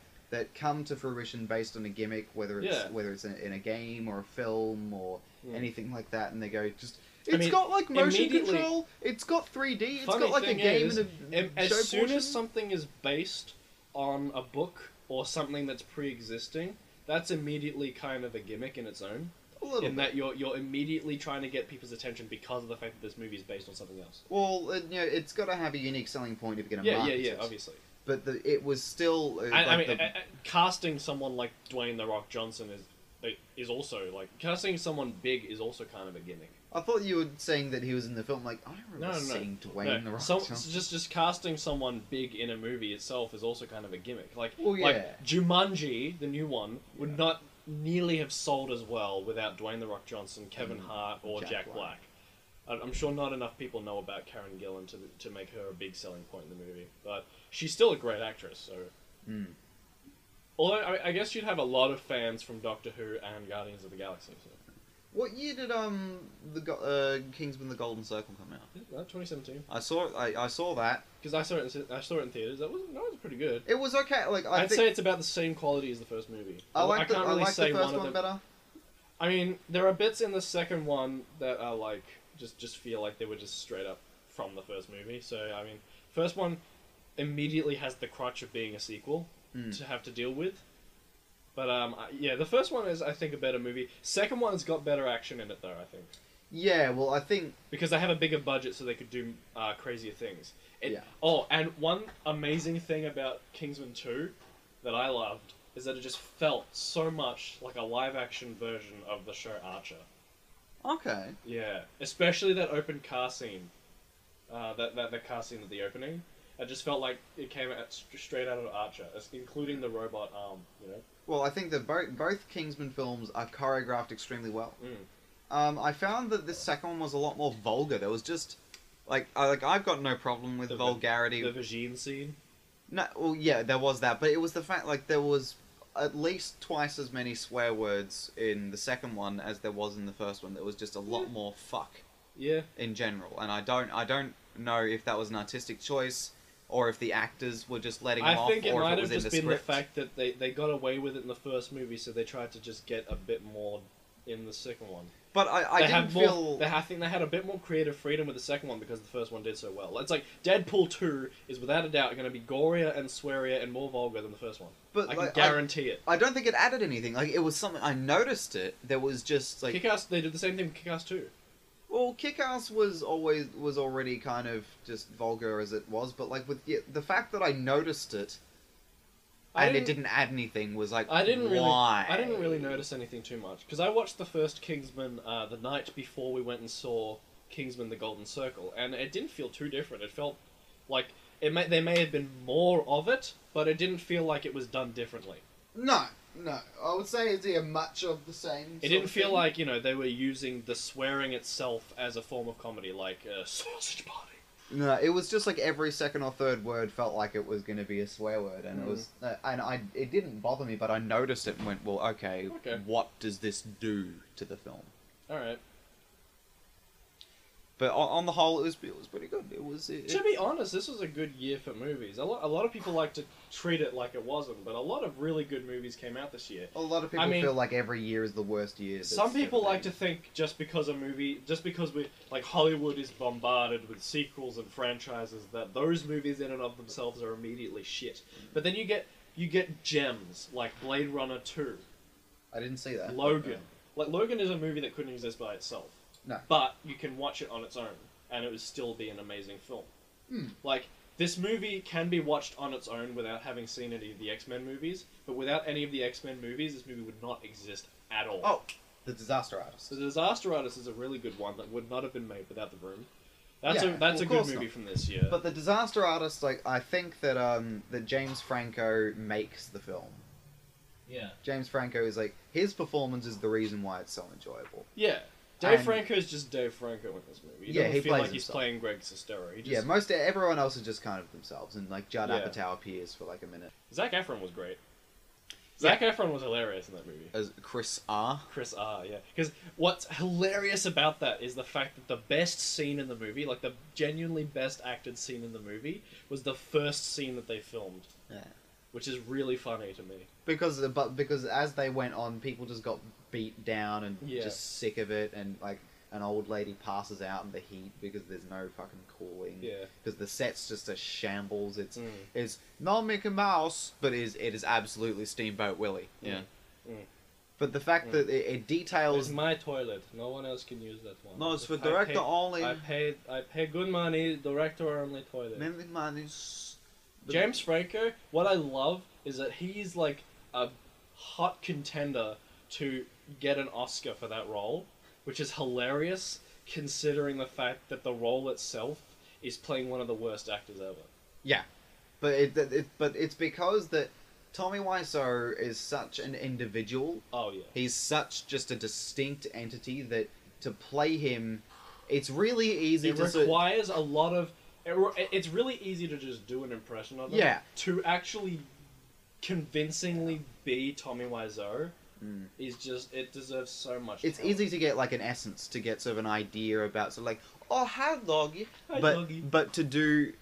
come to fruition based on a gimmick, whether it's in a game or a film or anything like that, and they go just... It's got like motion control. It's got 3D. It's got like a game and a show as soon portion. as something is based on a book or something that's pre-existing, that's immediately kind of a gimmick in its own. A little in bit. that you're immediately trying to get people's attention because of the fact that this movie is based on something else. Well, you know, it's got to have a unique selling point if you're going to market it. Yeah, obviously. But it was still. Casting someone like Dwayne the Rock Johnson is also like casting someone big is also kind of a gimmick. I thought you were saying that he was in the film. Like, I don't remember seeing Dwayne the Rock Johnson. Just casting someone big in a movie itself is also kind of a gimmick. Like, well, like Jumanji, the new one, would not nearly have sold as well without Dwayne the Rock Johnson, Kevin Hart, or Jack Black. I'm sure not enough people know about Karen Gillan to make her a big selling point in the movie, but she's still a great actress. So, although I guess you'd have a lot of fans from Doctor Who and Guardians of the Galaxy. So. What year did Kingsman: The Golden Circle come out? 2017. I saw that because I saw it in theaters. That was pretty good. It was okay. Like I'd say it's about the same quality as the first movie. I can't really say the first one better. I mean, there are bits in the second one that are like just feel like they were just straight up from the first movie. So I mean, first one immediately has the crutch of being a sequel to have to deal with. But the first one is, I think, a better movie. Second one's got better action in it, though, I think. Yeah, well, I think... Because they have a bigger budget, so they could do crazier things. Oh, and one amazing thing about Kingsman 2 that I loved is that it just felt so much like a live-action version of the show Archer. Okay. Yeah, especially that open car scene. The car scene at the opening. It just felt like it came straight out of Archer, including the robot arm, you know? Well, I think that both Kingsman films are choreographed extremely well. I found that this second one was a lot more vulgar. There was just... I've got no problem with vulgarity. The vagine scene? No, well, yeah, there was that, but it was the fact, there was at least twice as many swear words in the second one as there was in the first one. There was just a lot more fuck. Yeah. In general, and I don't know if that was an artistic choice, or if the actors were just letting off, or if it was in the script. I think it might have just been the fact that they got away with it in the first movie, so they tried to just get a bit more in the second one. But I didn't feel... I think they had a bit more creative freedom with the second one because the first one did so well. It's like Deadpool 2 is without a doubt going to be gorier and swearier and more vulgar than the first one. But I can guarantee it. I don't think it added anything. It was something... I noticed it. There was just, Kick-Ass, they did the same thing with Kick-Ass 2. Well, Kick-Ass was already kind of just vulgar as it was, but the fact that I noticed it and it didn't add anything was why? I didn't really notice anything too much because I watched the first Kingsman the night before we went and saw Kingsman: The Golden Circle, and it didn't feel too different. It felt like there may have been more of it, but it didn't feel like it was done differently. No, I would say it's much of the same. It didn't feel like they were using the swearing itself as a form of comedy, like a sausage party. No, it was just every second or third word felt like it was going to be a swear word, and it was, it didn't bother me, but I noticed it and went, well, okay, what does this do to the film? All right. But on the whole, it was pretty good. To be honest, this was a good year for movies. A lot of people like to treat it like it wasn't, but a lot of really good movies came out this year. A lot of people feel like every year is the worst year. Some people like to think just because Hollywood is bombarded with sequels and franchises, that those movies in and of themselves are immediately shit. But then you get gems like Blade Runner 2. I didn't see that. Logan. Logan is a movie that couldn't exist by itself. No. But you can watch it on its own, and it would still be an amazing film. This movie can be watched on its own without having seen any of the X-Men movies, but without any of the X-Men movies, this movie would not exist at all. Oh, The Disaster Artist. The Disaster Artist is a really good one that would not have been made without The Room. That's a good movie from this year. But The Disaster Artist, I think that James Franco makes the film. Yeah. James Franco is his performance is the reason why it's so enjoyable. Yeah. Dave Franco's just Dave Franco in this movie. You Yeah, don't he feel plays like he's himself. playing Greg Sestero. He just... Yeah, everyone else is just kind of themselves, and like Judd Apatow appears for like a minute. Zac Efron was great. Zac Efron was hilarious in that movie. As Chris R. Chris R, yeah. Because what's hilarious about that is the fact that the best scene in the movie, like the genuinely best acted scene in the movie, was the first scene that they filmed. Yeah. Which is really funny to me. Because as they went on, people just got beat down and just sick of it, and like an old lady passes out in the heat because there's no fucking cooling. Yeah. Because the set's just a shambles. It's not Mickey Mouse, but it is absolutely Steamboat Willie. Yeah. But the fact that it details... It's my toilet. No one else can use that one. No, it's for director only. I pay good money, director only toilet. Mainly money. James Franco, what I love is that he's like a hot contender to get an Oscar for that role, which is hilarious considering the fact that the role itself is playing one of the worst actors ever. Yeah, but it's because that Tommy Wiseau is such an individual. Oh yeah, he's such just a distinct entity that to play him, it's really easy. It requires a lot of. It's really easy to just do an impression of him. Yeah. To actually convincingly be Tommy Wiseau is just, it deserves so much It's talent. easy to get like an essence, to get sort of an idea about, so like, oh, hi doggy. Hi, doggy. But to do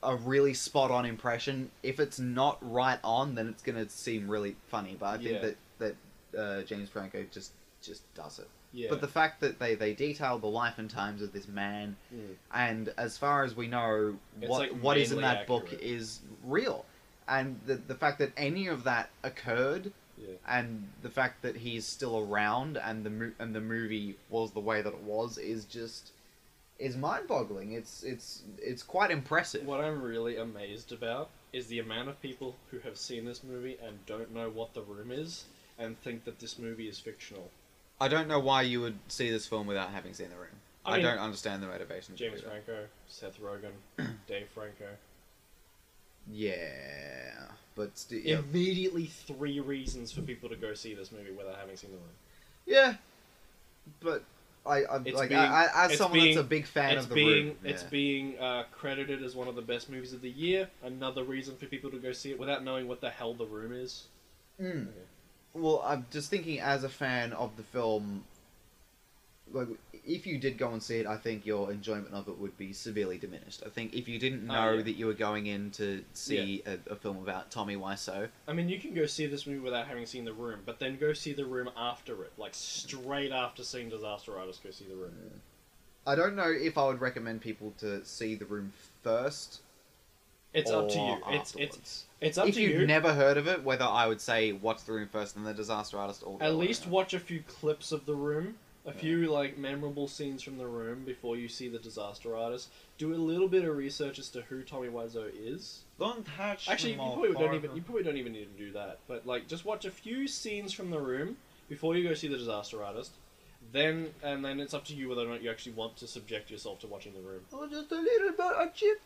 a really spot on impression, if it's not right on, then it's gonna seem really funny. But I think that James Franco just does it. Yeah. But the fact that they detail the life and times of this man, and as far as we know, what is in that book is real, and the fact that any of that occurred, and the fact that he's still around, and the movie was the way that it was, is mind-boggling. It's quite impressive. What I'm really amazed about is the amount of people who have seen this movie and don't know what The Room is, and think that this movie is fictional. I don't know why you would see this film without having seen The Room. I mean, don't understand the motivation. James Franco, Seth Rogen, Dave Franco. Yeah, but immediately 3 reasons for people to go see this movie without having seen The Room. Yeah, but as someone that's a big fan of The Room, it's being credited as one of the best movies of the year. Another reason for people to go see it without knowing what the hell The Room is. Okay. Well, I'm just thinking, as a fan of the film, like, if you did go and see it, I think your enjoyment of it would be severely diminished. I think if you didn't know that you were going in to see a film about Tommy Wiseau... I mean, you can go see this movie without having seen The Room, but then go see The Room after it. Like, straight after seeing Disaster Artist, go see The Room. I don't know if I would recommend people to see The Room first. It's up to you. It's up to you. If you've never heard of it, whether I would say watch The Room first and then Disaster Artist, or at least watch a few clips of The Room, a few like memorable scenes from The Room before you see the Disaster Artist. Do a little bit of research as to who Tommy Wiseau is. Don't touch. Actually, you probably don't even need to do that. But like, just watch a few scenes from The Room before you go see the Disaster Artist. Then it's up to you whether or not you actually want to subject yourself to watching The Room. Oh, just a little bit of chip.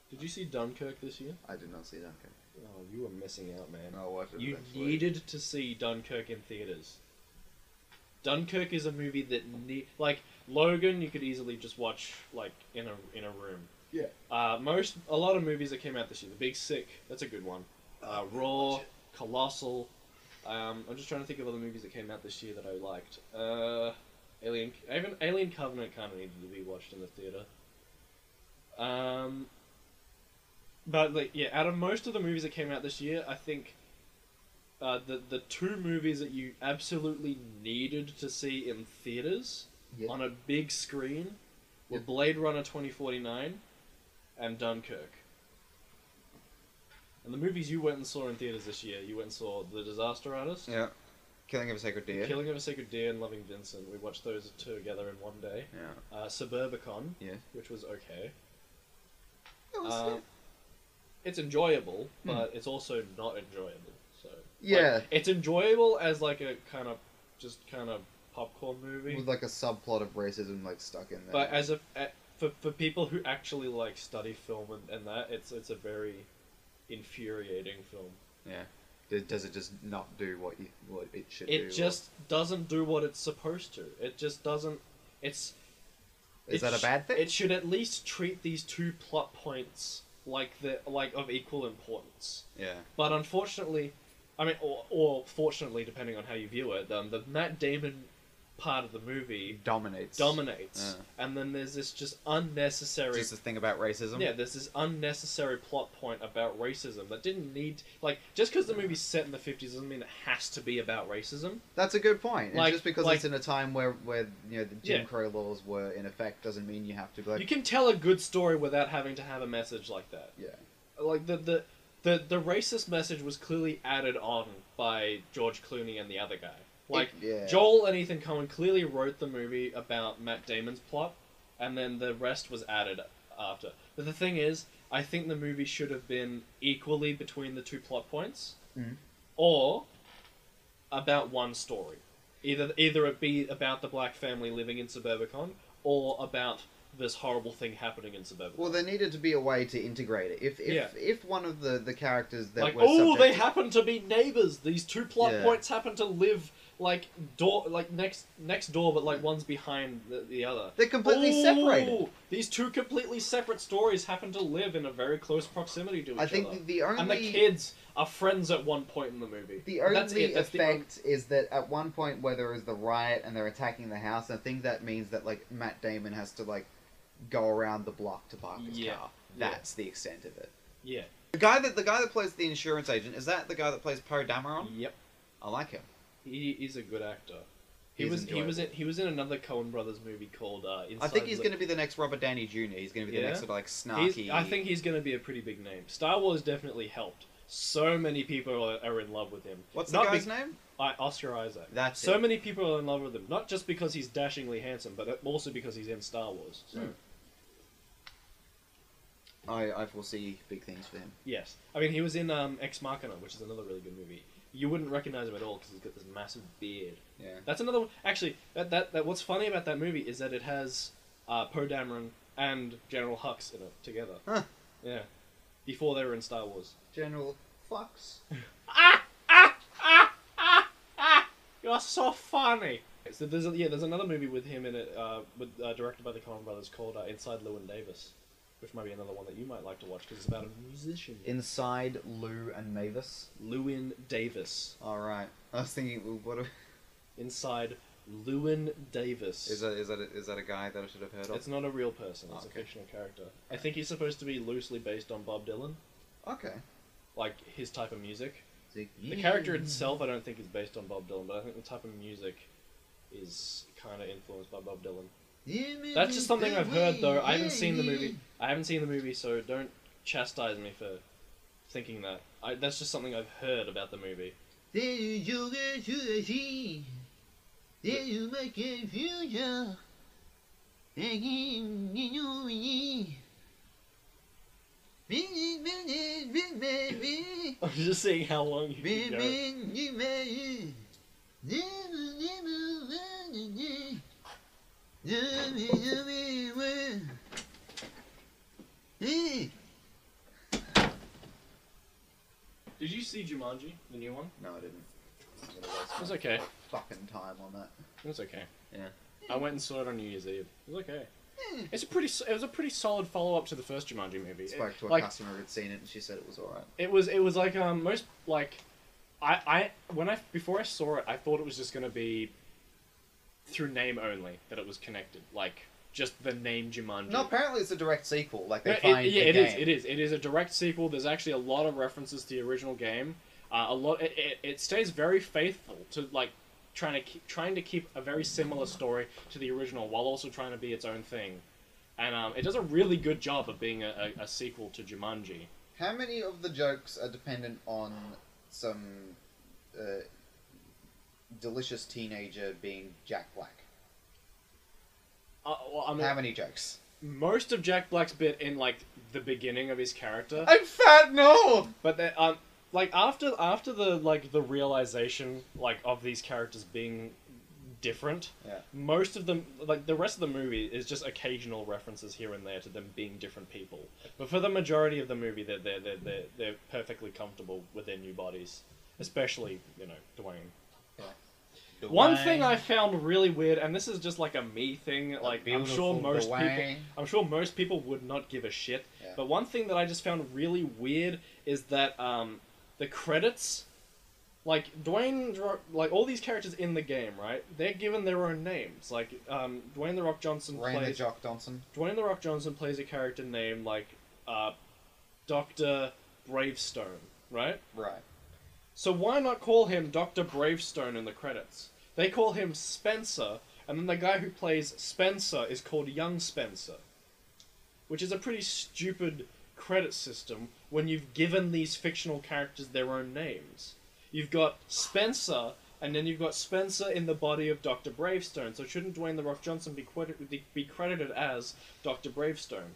Did you see Dunkirk this year? I did not see Dunkirk. Oh, you were missing out, man. No, what? You needed to see Dunkirk in theaters. Dunkirk is a movie that like Logan, you could easily just watch like in a room. Yeah. A lot of movies that came out this year. The Big Sick, that's a good one. Raw, Colossal. I'm just trying to think of other movies that came out this year that I liked. Alien Covenant kind of needed to be watched in the theater. But like, yeah, out of most of the movies that came out this year, I think the 2 movies that you absolutely needed to see in theaters on a big screen were Blade Runner 2049 and Dunkirk. And the movies you went and saw in theaters this year, you went and saw The Disaster Artist. Yeah. Killing of a Sacred Deer. Killing of a Sacred Deer and Loving Vincent. We watched those together in one day. Yeah. Suburbicon. Yeah. Which was okay. It it's enjoyable, but it's also not enjoyable. So yeah, like, it's enjoyable as like a kind of popcorn movie with like a subplot of racism like stuck in there. But as for people who actually like study film and that, it's a very infuriating film. Yeah, Does it just not do what it should do? It just doesn't do what it's supposed to. It just doesn't. Is that a bad thing? It should at least treat these two plot points like of equal importance. Yeah. But unfortunately, I mean, or fortunately, depending on how you view it, the Matt Damon part of the movie dominates, and then there's this just unnecessary. Just this thing about racism. Yeah, there's this unnecessary plot point about racism that didn't need. Like, just because the movie's set in the 50s doesn't mean it has to be about racism. That's a good point. Like, and just because it's in a time where you know the Jim Crow laws were in effect doesn't mean you have to be like. You can tell a good story without having to have a message like that. Yeah. Like the racist message was clearly added on by George Clooney and the other guy. Like, Joel and Ethan Coen clearly wrote the movie about Matt Damon's plot, and then the rest was added after. But the thing is, I think the movie should have been equally between the two plot points, or about one story. Either it be about the black family living in Suburbicon, or about this horrible thing happening in Suburbicon. Well, there needed to be a way to integrate it. If one of the characters that like, was they happen to be neighbors. These two plot points happen to live next door, but like one's behind the other. They're completely separated. These two completely separate stories happen to live in a very close proximity to each other. I think the only... And the kids are friends at one point in the movie. The only effect is that at one point where there is the riot and they're attacking the house, I think that means that like Matt Damon has to like go around the block to park his car. That's the extent of it. Yeah. The guy that plays the insurance agent, is that the guy that plays Poe Dameron? Yep. I like him. He is a good actor. He was in another Coen Brothers movie called Inside. I think he's going to be the next Robert Downey Jr. He's going to be the next sort of like snarky. I think he's going to be a pretty big name. Star Wars definitely helped. So many people are in love with him. What's the guy's name? Oscar Isaac. That's so many people are in love with him, not just because he's dashingly handsome, but also because he's in Star Wars. So. I foresee big things for him. Yes, I mean he was in Ex Machina, which is another really good movie. You wouldn't recognize him at all because he's got this massive beard. Yeah, that's another one. Actually, that what's funny about that movie is that it has Poe Dameron and General Hux in it together. Huh. Yeah, before they were in Star Wars. General Hux. You're so funny. So there's another movie with him in it, directed by the Coen Brothers called Inside Llewyn Davis, which might be another one that you might like to watch because it's about a musician. Inside Lou and Mavis. Llewyn Davis. All right. I was thinking, what? Inside Llewyn Davis. Is that a guy that I should have heard of? It's not a real person. It's a fictional character. I think he's supposed to be loosely based on Bob Dylan. Okay. Like his type of music. The character itself, I don't think is based on Bob Dylan, but I think the type of music is kind of influenced by Bob Dylan. That's just something I've heard, though. I haven't seen the movie. So don't chastise me for thinking that. That's just something I've heard about the movie. I'm just seeing how long you can go. Did you see Jumanji, the new one? No, I didn't. It was okay. Fucking time on that. It was okay. Yeah. I went and saw it on New Year's Eve. It was okay. It was a pretty solid follow up to the first Jumanji movie. Spoke to a customer who had seen it and she said it was alright. It was like most like before I saw it I thought it was just gonna be through name only that it was connected, like just the name Jumanji. No, apparently it's a direct sequel. Like it is a direct sequel. There's actually a lot of references to the original game. It stays very faithful to like trying to keep a very similar story to the original while also trying to be its own thing, and it does a really good job of being a sequel to Jumanji. How many of the jokes are dependent on some delicious teenager being Jack Black? Well, I mean, how many jokes? Most of Jack Black's bit in like the beginning of his character. I'm fat, no. But then, like after the realization like of these characters being different, most of them, like the rest of the movie, is just occasional references here and there to them being different people. But for the majority of the movie, they're perfectly comfortable with their new bodies. especially Dwayne. Yeah. One thing I found really weird, and this is just like a me thing, like I'm sure most people would not give a shit. Yeah. But one thing that I just found really weird is that the credits, like Dwayne, like all these characters in the game, right? They're given their own names. Like Dwayne the Rock Johnson plays Dwayne the Rock Johnson plays a character named like Dr. Bravestone, right? Right. So why not call him Dr. Bravestone in the credits? They call him Spencer, and then the guy who plays Spencer is called Young Spencer. Which is a pretty stupid credit system when you've given these fictional characters their own names. You've got Spencer, and then you've got Spencer in the body of Dr. Bravestone, so shouldn't Dwayne The Rock Johnson be credited as Dr. Bravestone?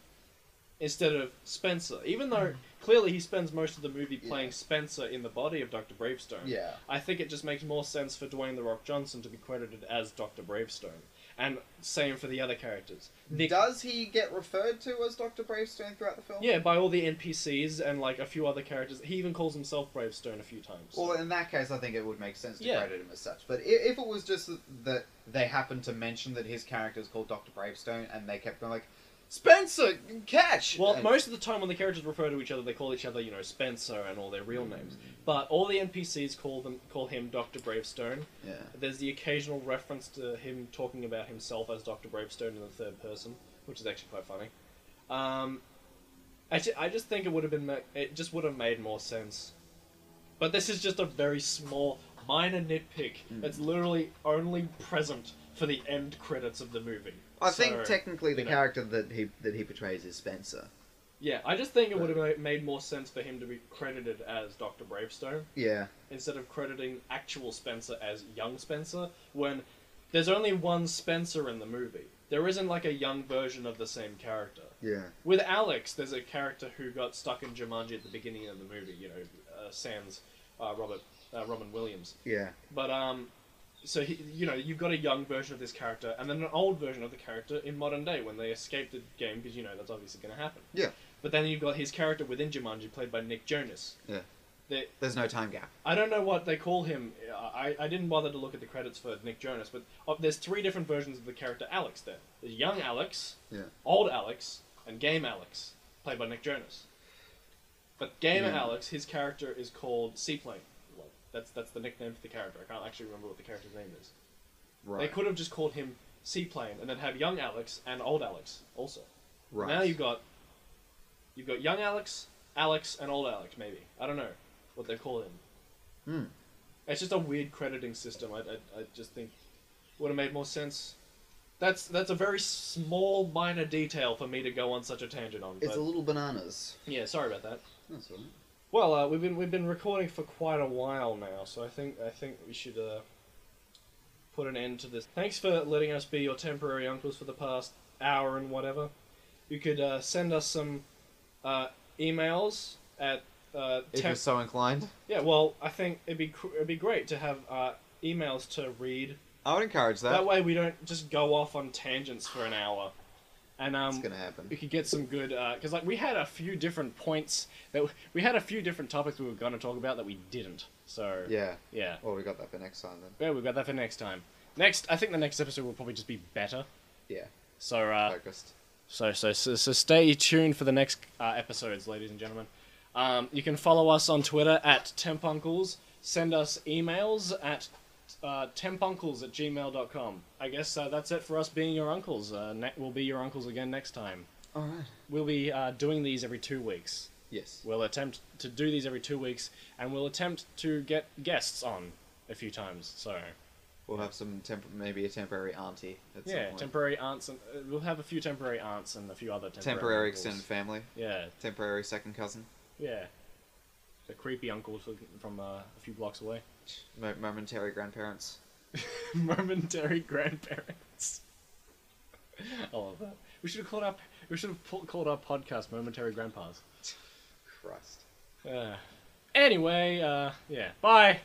Instead of Spencer. Even though, clearly he spends most of the movie playing Spencer in the body of Dr. Bravestone. Yeah. I think it just makes more sense for Dwayne The Rock Johnson to be credited as Dr. Bravestone. And same for the other characters. Does he get referred to as Dr. Bravestone throughout the film? Yeah, by all the NPCs and like a few other characters. He even calls himself Bravestone a few times. Well, in that case, I think it would make sense to credit him as such. But if it was just that they happened to mention that his character is called Dr. Bravestone, and they kept going like, Spencer, catch! Well, most of the time when the characters refer to each other, they call each other, Spencer and all their real names. But all the NPCs call him Dr. Bravestone. Yeah. There's the occasional reference to him talking about himself as Dr. Bravestone in the third person, which is actually quite funny. I just think it just would have made more sense. But this is just a very small, minor nitpick that's literally only present for the end credits of the movie. I think technically the character that he portrays is Spencer. Yeah, I just think it would have made more sense for him to be credited as Dr. Bravestone. Yeah. Instead of crediting actual Spencer as young Spencer, when there's only one Spencer in the movie. There isn't like a young version of the same character. Yeah. With Alex, there's a character who got stuck in Jumanji at the beginning of the movie, sans Robin Williams. Yeah. But, so you've got a young version of this character, and then an old version of the character in modern day when they escape the game, because that's obviously going to happen. Yeah. But then you've got his character within Jumanji, played by Nick Jonas. Yeah. There's no time gap. I don't know what they call him. I didn't bother to look at the credits for Nick Jonas, but there's 3 different versions of the character Alex there. There's young Alex, old Alex, and game Alex, played by Nick Jonas. But game Alex, his character is called Seaplane. That's the nickname for the character. I can't actually remember what the character's name is. Right. They could have just called him Seaplane and then have young Alex and old Alex also. Right. Now you've got young Alex, Alex, and old Alex maybe. I don't know what they call him. It's just a weird crediting system. I just think would have made more sense. That's a very small, minor detail for me to go on such a tangent on. It's a little bananas. Yeah, sorry about that. That's all right. Well, we've been recording for quite a while now, so I think we should put an end to this. Thanks for letting us be your temporary uncles for the past hour and whatever. You could send us some emails at if you're so inclined. Yeah, well, I think it'd be great to have emails to read. I would encourage that. That way we don't just go off on tangents for an hour. And it's gonna happen. We could get some good because we had a few different points we had a few different topics we were going to talk about that we didn't. So yeah. Well, we got that for next time then. Yeah, we got that for next time. I think the next episode will probably just be better. Yeah. So focused. So stay tuned for the next episodes, ladies and gentlemen. You can follow us on Twitter at tempuncles. Send us emails at tempuncles@gmail.com. I guess that's it for us being your uncles. We'll be your uncles again next time. Alright. We'll be doing these every 2 weeks. Yes. We'll attempt to do these every 2 weeks, and we'll attempt to get guests on a few times, so... We'll have some maybe a temporary auntie at some point. Temporary aunts, and we'll have a few temporary aunts and a few other temporary extended family. Yeah. Temporary second cousin. Yeah. The creepy uncles from a few blocks away. Momentary grandparents. Momentary grandparents. I love that. We should have called our podcast "Momentary Grandpas." Christ. Anyway, yeah. Bye.